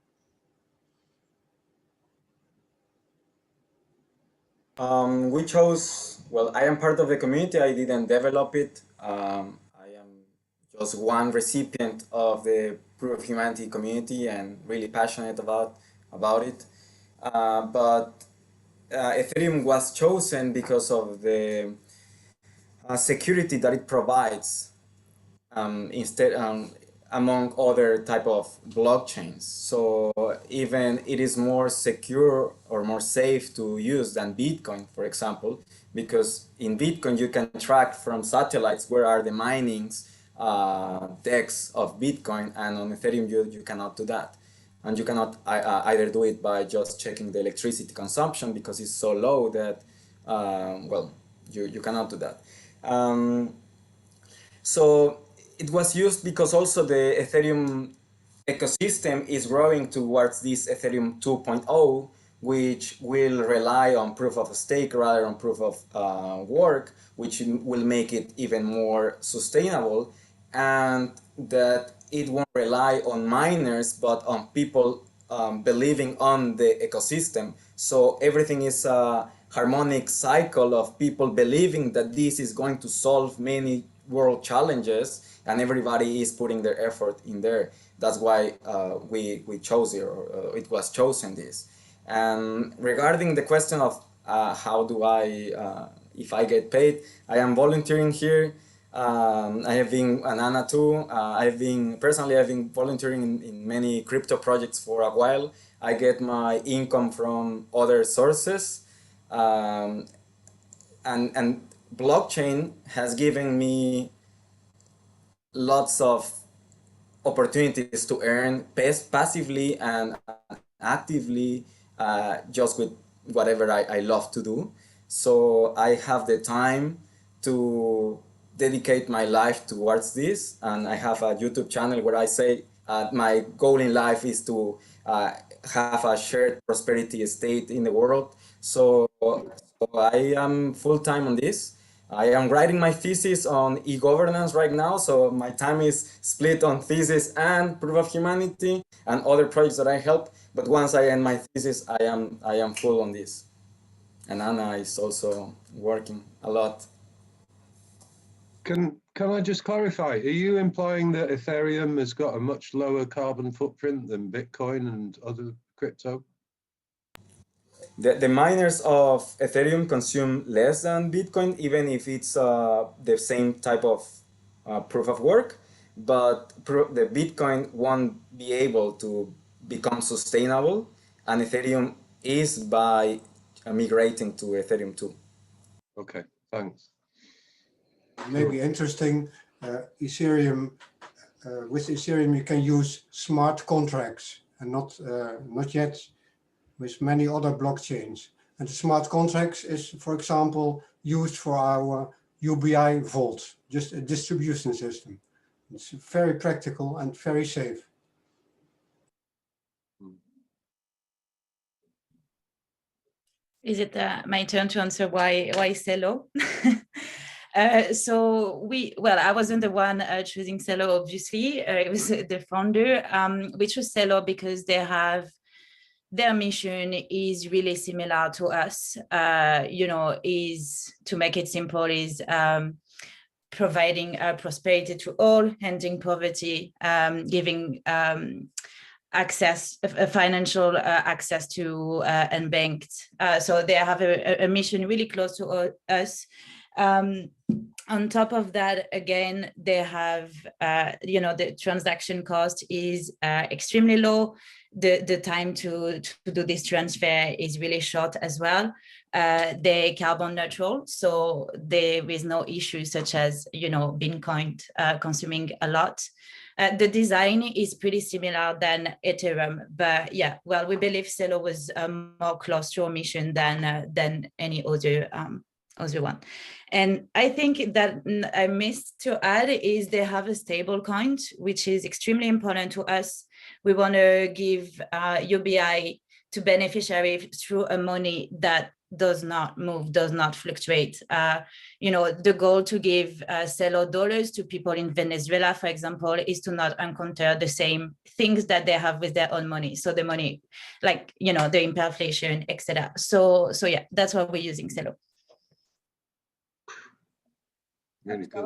We chose, well, I am part of the community. I didn't develop it. I am just one recipient of the Proof of Humanity community and really passionate about it. But Ethereum was chosen because of the security that it provides among other type of blockchains. So even it is more secure or more safe to use than Bitcoin, for example, because in Bitcoin you can track from satellites where are the minings decks of Bitcoin, and on Ethereum you cannot do that. And you cannot either do it by just checking the electricity consumption because it's so low that, well, you cannot do that. So it was used because also the Ethereum ecosystem is growing towards this Ethereum 2.0, which will rely on proof of stake rather than proof of work, which will make it even more sustainable, and that it won't rely on miners but on people believing on the ecosystem. So everything is a harmonic cycle of people believing that this is going to solve many world challenges, and everybody is putting their effort in there. That's why we chose it, or it was chosen this. And regarding the question of how do I, if I get paid, I am volunteering here. I have been, and Anna too, I've been volunteering in many crypto projects for a while. I get my income from other sources. And blockchain has given me lots of opportunities to earn passively and actively, just with whatever I love to do. So I have the time to dedicate my life towards this, and I have a YouTube channel where I say my goal in life is to have a shared prosperity state in the world. So I am full-time on this. I am writing my thesis on e-governance right now, so my time is split on thesis and proof of humanity and other projects that I help. But once I end my thesis, I am full on this. And Anna is also working a lot. Can I just clarify? Are you implying that Ethereum has got a much lower carbon footprint than Bitcoin and other crypto? The miners of Ethereum consume less than Bitcoin, even if it's the same type of proof of work, but the Bitcoin won't be able to become sustainable, and Ethereum is by migrating to Ethereum 2. Okay, thanks. Maybe interesting, Ethereum, with Ethereum you can use smart contracts, and not yet with many other blockchains. And the smart contracts is, for example, used for our UBI vault, just a distribution system. It's very practical and very safe. Is it my turn to answer why Celo? So I wasn't the one choosing Celo, obviously. It was the founder. We chose Celo because their mission is really similar to us. Is to make it simple, is providing prosperity to all, ending poverty, giving financial access to unbanked. So they have a mission really close to us. On top of that, again, they have, the transaction cost is extremely low. The time to do this transfer is really short as well. They're carbon neutral, so there is no issue such as, Bitcoin consuming a lot. The design is pretty similar than Ethereum, but yeah, well, we believe Celo was more close to our mission than any other one. And I think that I missed to add is they have a stable coin, which is extremely important to us. We want to give UBI to beneficiaries through a money that does not move, does not fluctuate. The goal to give Celo dollars to people in Venezuela, for example, is to not encounter the same things that they have with their own money. So the money, like, the hyperinflation, etc. So yeah, that's why we're using Celo. Really good.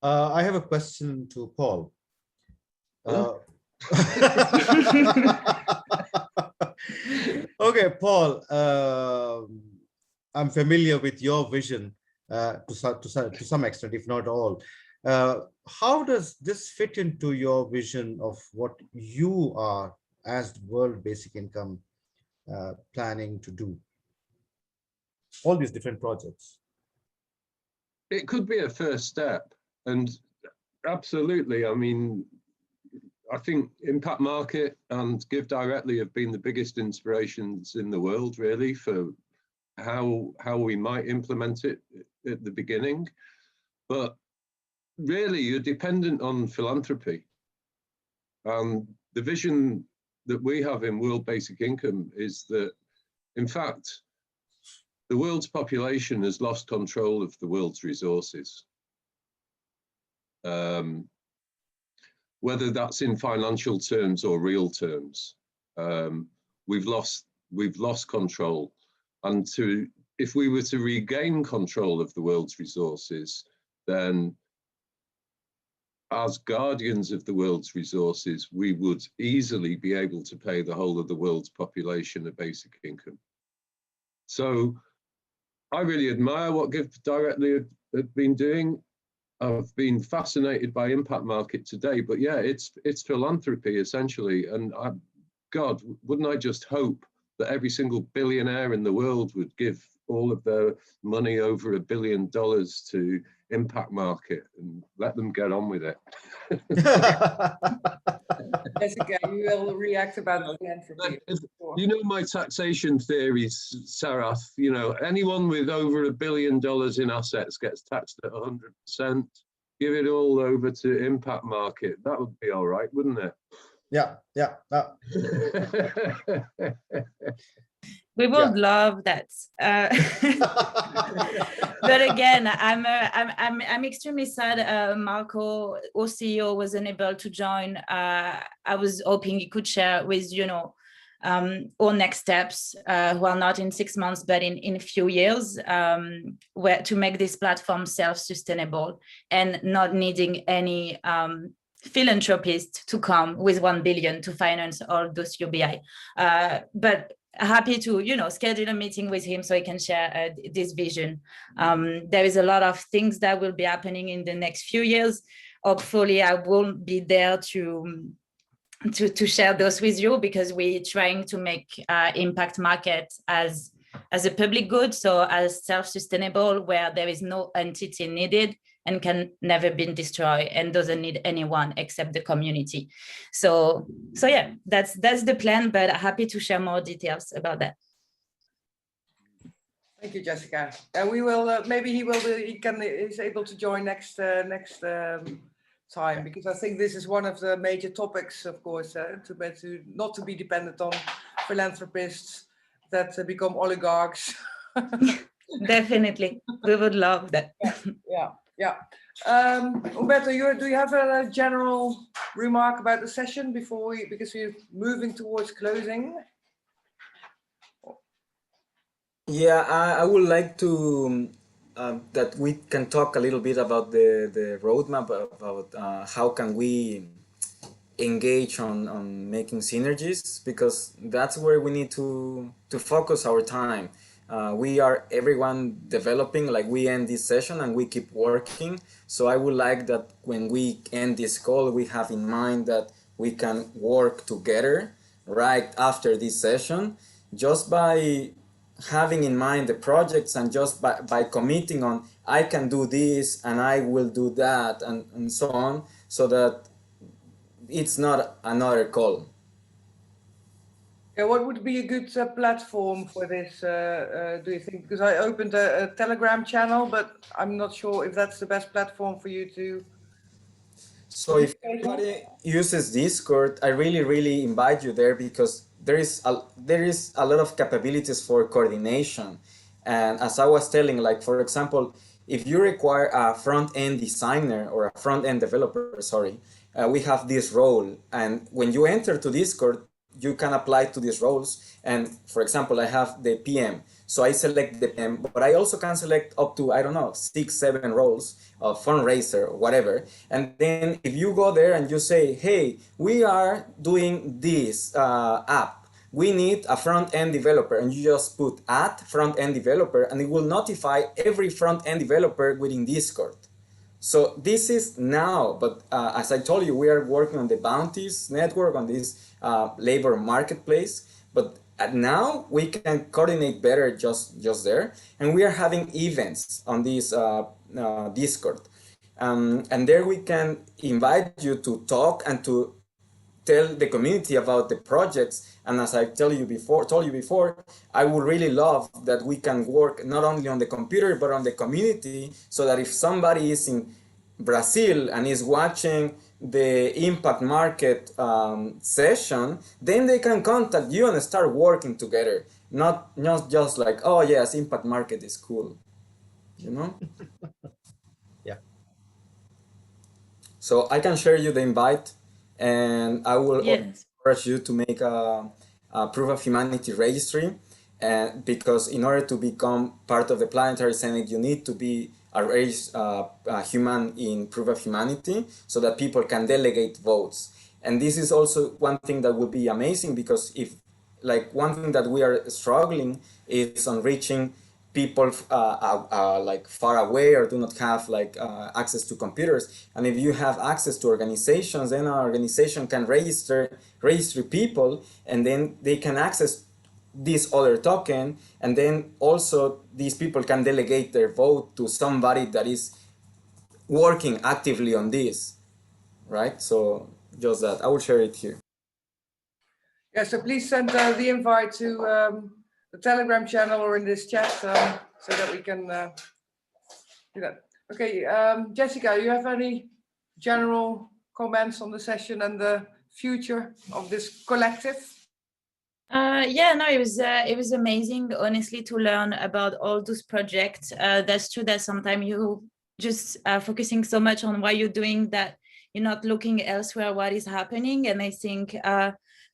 I have a question to Paul. Okay, Paul, I'm familiar with your vision to some extent, if not all. How does this fit into your vision of what you are as World Basic Income planning to do? All these different projects. It could be a first step, and absolutely. I mean, I think Impact Market and Give Directly have been the biggest inspirations in the world, really, for how we might implement it at the beginning. But really, you're dependent on philanthropy. The vision that we have in World Basic Income is that, in fact, the world's population has lost control of the world's resources. Whether that's in financial terms or real terms, we've lost control. And if we were to regain control of the world's resources, then as guardians of the world's resources, we would easily be able to pay the whole of the world's population a basic income. So I really admire what Give Directly have been doing. I've been fascinated by Impact Market today, but yeah, it's philanthropy essentially. And God, wouldn't I just hope that every single billionaire in the world would give all of their money over $1 billion to Impact Market and let them get on with it. Jessica, you will react about philanthropy. You know my taxation theories, Sarath. You know, anyone with over $1 billion in assets gets taxed at 100%. Give it all over to Impact Market. That would be all right, wouldn't it? Yeah. We would love that. But again, I'm extremely sad. Marco, our CEO, was unable to join. I was hoping he could share with our next steps, who are not in 6 months, but in a few years, where to make this platform self-sustainable and not needing any philanthropist to come with 1 billion to finance all those UBI. But happy to schedule a meeting with him so he can share this vision. There is a lot of things that will be happening in the next few years. Hopefully I will be there to share those with you, because we're trying to make Impact Market as a public good, so as self-sustainable, where there is no entity needed and can never be destroyed and doesn't need anyone except the community. So yeah, that's the plan, but happy to share more details about that. Thank you, Jessica. And we will maybe he's able to join next time, because I think this is one of the major topics, of course, to not to be dependent on philanthropists that become oligarchs. Definitely, we would love that. Yeah. Umberto, do you have a general remark about the session because we're moving towards closing? Yeah, I would like to that we can talk a little bit about the roadmap, about how can we engage on making synergies, because that's where we need to focus our time. We are everyone developing, like we end this session and we keep working. So I would like that when we end this call, we have in mind that we can work together right after this session, just by having in mind the projects and just by committing on, I can do this and I will do that and so on, so that it's not another call. Yeah, what would be a good platform for this, do you think? Because I opened a Telegram channel, but I'm not sure if that's the best platform for you to... So if anybody uses Discord, I really invite you there, because there is a lot of capabilities for coordination. And as I was telling, like, for example, if you require a front-end designer or a front-end developer, we have this role. And when you enter to Discord, you can apply to these roles. And for example, I have the PM. So I select the PM, but I also can select up to, 6-7 roles of fundraiser or whatever. And then if you go there and you say, hey, we are doing this app, we need a front-end developer, and you just put @front-end developer, and it will notify every front-end developer within Discord. So this is now, but as I told you, we are working on the Bounties network, on this labor marketplace, but now we can coordinate better just there. And we are having events on this Discord. And there we can invite you to talk and to tell the community about the projects. And as I told you before, I would really love that we can work not only on the computer, but on the community, so that if somebody is in Brazil and is watching the impact market session, then they can contact you and start working together. Not just like, oh yes, impact market is cool, you know? Yeah. So I can share you the invite, and I will also Yes. encourage you to make a proof of humanity registry, because in order to become part of the Planetary Senate, you need to be a human in proof of humanity so that people can delegate votes. And this is also one thing that would be amazing, because if, like, one thing that we are struggling is on reaching people like far away or do not have like access to computers. And if you have access to organizations, then our organization can register people, and then they can access this other token, and then also these people can delegate their vote to somebody that is working actively on this, right? So just that, I will share it here. Yeah, so please send the invite to the Telegram channel or in this chat so that we can do that. Okay, Jessica, you have any general comments on the session and the future of this collective? Yeah, no, it was amazing, honestly, to learn about all those projects. That's true that sometimes you just focusing so much on what you're doing that you're not looking elsewhere what is happening. And I think,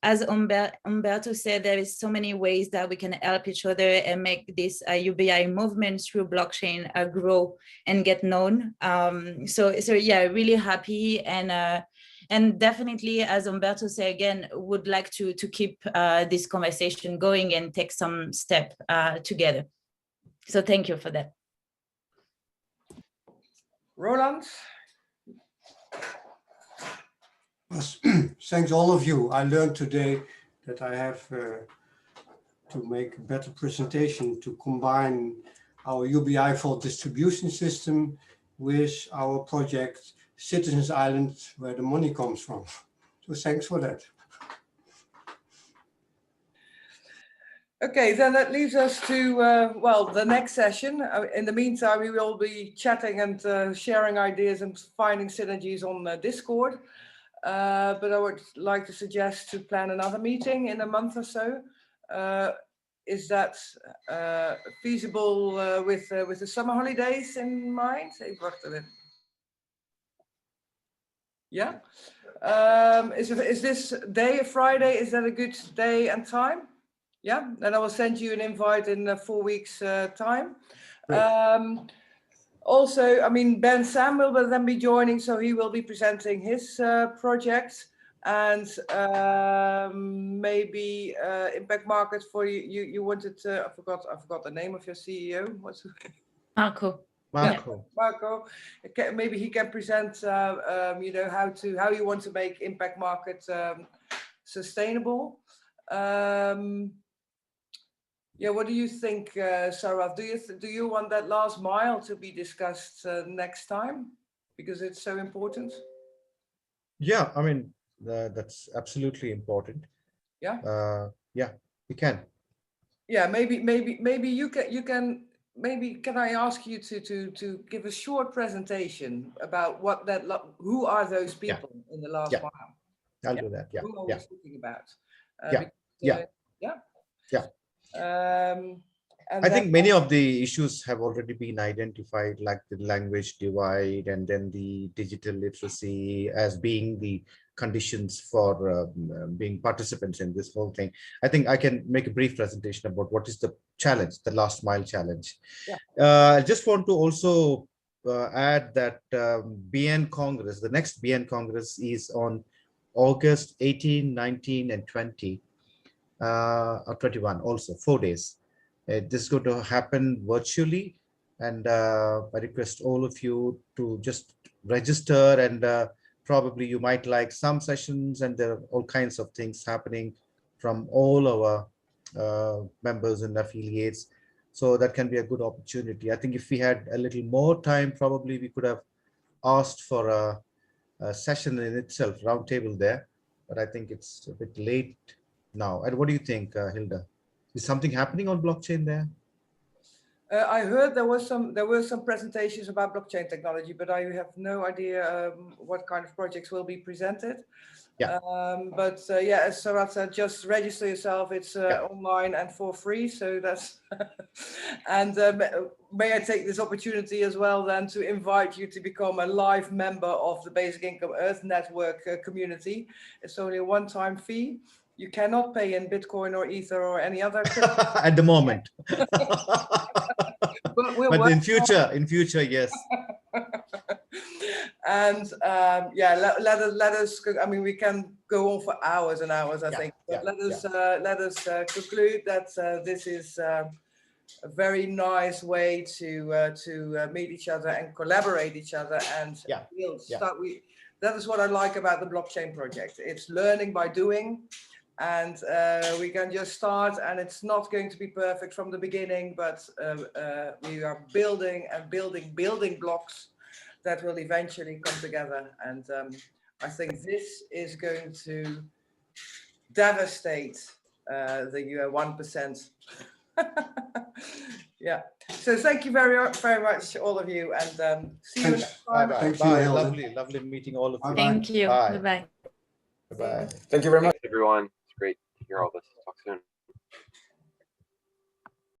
as Umberto said, there is so many ways that we can help each other and make this UBI movement through blockchain grow and get known. So yeah, really happy, and definitely, as Umberto said again, would like to keep this conversation going and take some step together. So thank you for that. Roland? Thanks all of you. I learned today that I have to make a better presentation to combine our UBI fault distribution system with our project Citizens Island, where the money comes from. So thanks for that. Okay, then that leaves us to, well, the next session. In the meantime, we will be chatting and sharing ideas and finding synergies on Discord. But I would like to suggest to plan another meeting in a month or so. Is that feasible with the summer holidays in mind? Ik wacht even. Yeah. Is this day, Friday, is that a good day and time? Yeah, then I will send you an invite in 4 weeks time. Also, I mean, Ben Sam will then be joining, so he will be presenting his project, and maybe impact market for you. You wanted to, I forgot the name of your CEO. What's Marco? Marco. Marco, maybe he can present, you know, how you want to make impact market sustainable. Yeah, what do you think, Sarah? Do you want that last mile to be discussed next time, because it's so important? Yeah, I mean, that's absolutely important. Yeah. Yeah, we can. Yeah, maybe you can. Maybe can I ask you to give a short presentation about what who are those people in the last mile? I'll do that. Yeah. Who are we talking about? Yeah. And I think many of the issues have already been identified, like the language divide and then the digital literacy as being the conditions for being participants in this whole thing. I think I can make a brief presentation about what is the challenge, the last mile challenge. I just want to also add that BN Congress, the next BN Congress is on August 18, 19, and 20, or 21 also, 4 days. This is going to happen virtually, and I request all of you to just register, and probably you might like some sessions, and there are all kinds of things happening from all our members and affiliates. So that can be a good opportunity. I think if we had a little more time, probably we could have asked for a session in itself, roundtable there, but I think it's a bit late now. And what do you think, Hilda? Is something happening on blockchain there? I heard there were some presentations about blockchain technology, but I have no idea what kind of projects will be presented. Yeah. Yeah, as Sarat said, just register yourself. It's online and for free. So that's and may I take this opportunity as well then to invite you to become a live member of the Basic Income Earth Network community. It's only a one-time fee. You cannot pay in Bitcoin or Ether or any other crypto. At the moment. But in future, yes. And yeah, let us. I mean, we can go on for hours and hours, I think. But let us conclude that this is a very nice way to meet each other and collaborate each other and build. That is what I like about the blockchain project. It's learning by doing. And we can just start, and it's not going to be perfect from the beginning, but we are building and building blocks that will eventually come together. And I think this is going to devastate the 1%. Yeah. So thank you very much, all of you, and see you next time. Bye. Lovely meeting all of you. Thank you. Bye. Bye. Thank you very much, everyone. It's great to hear all this. Talk soon.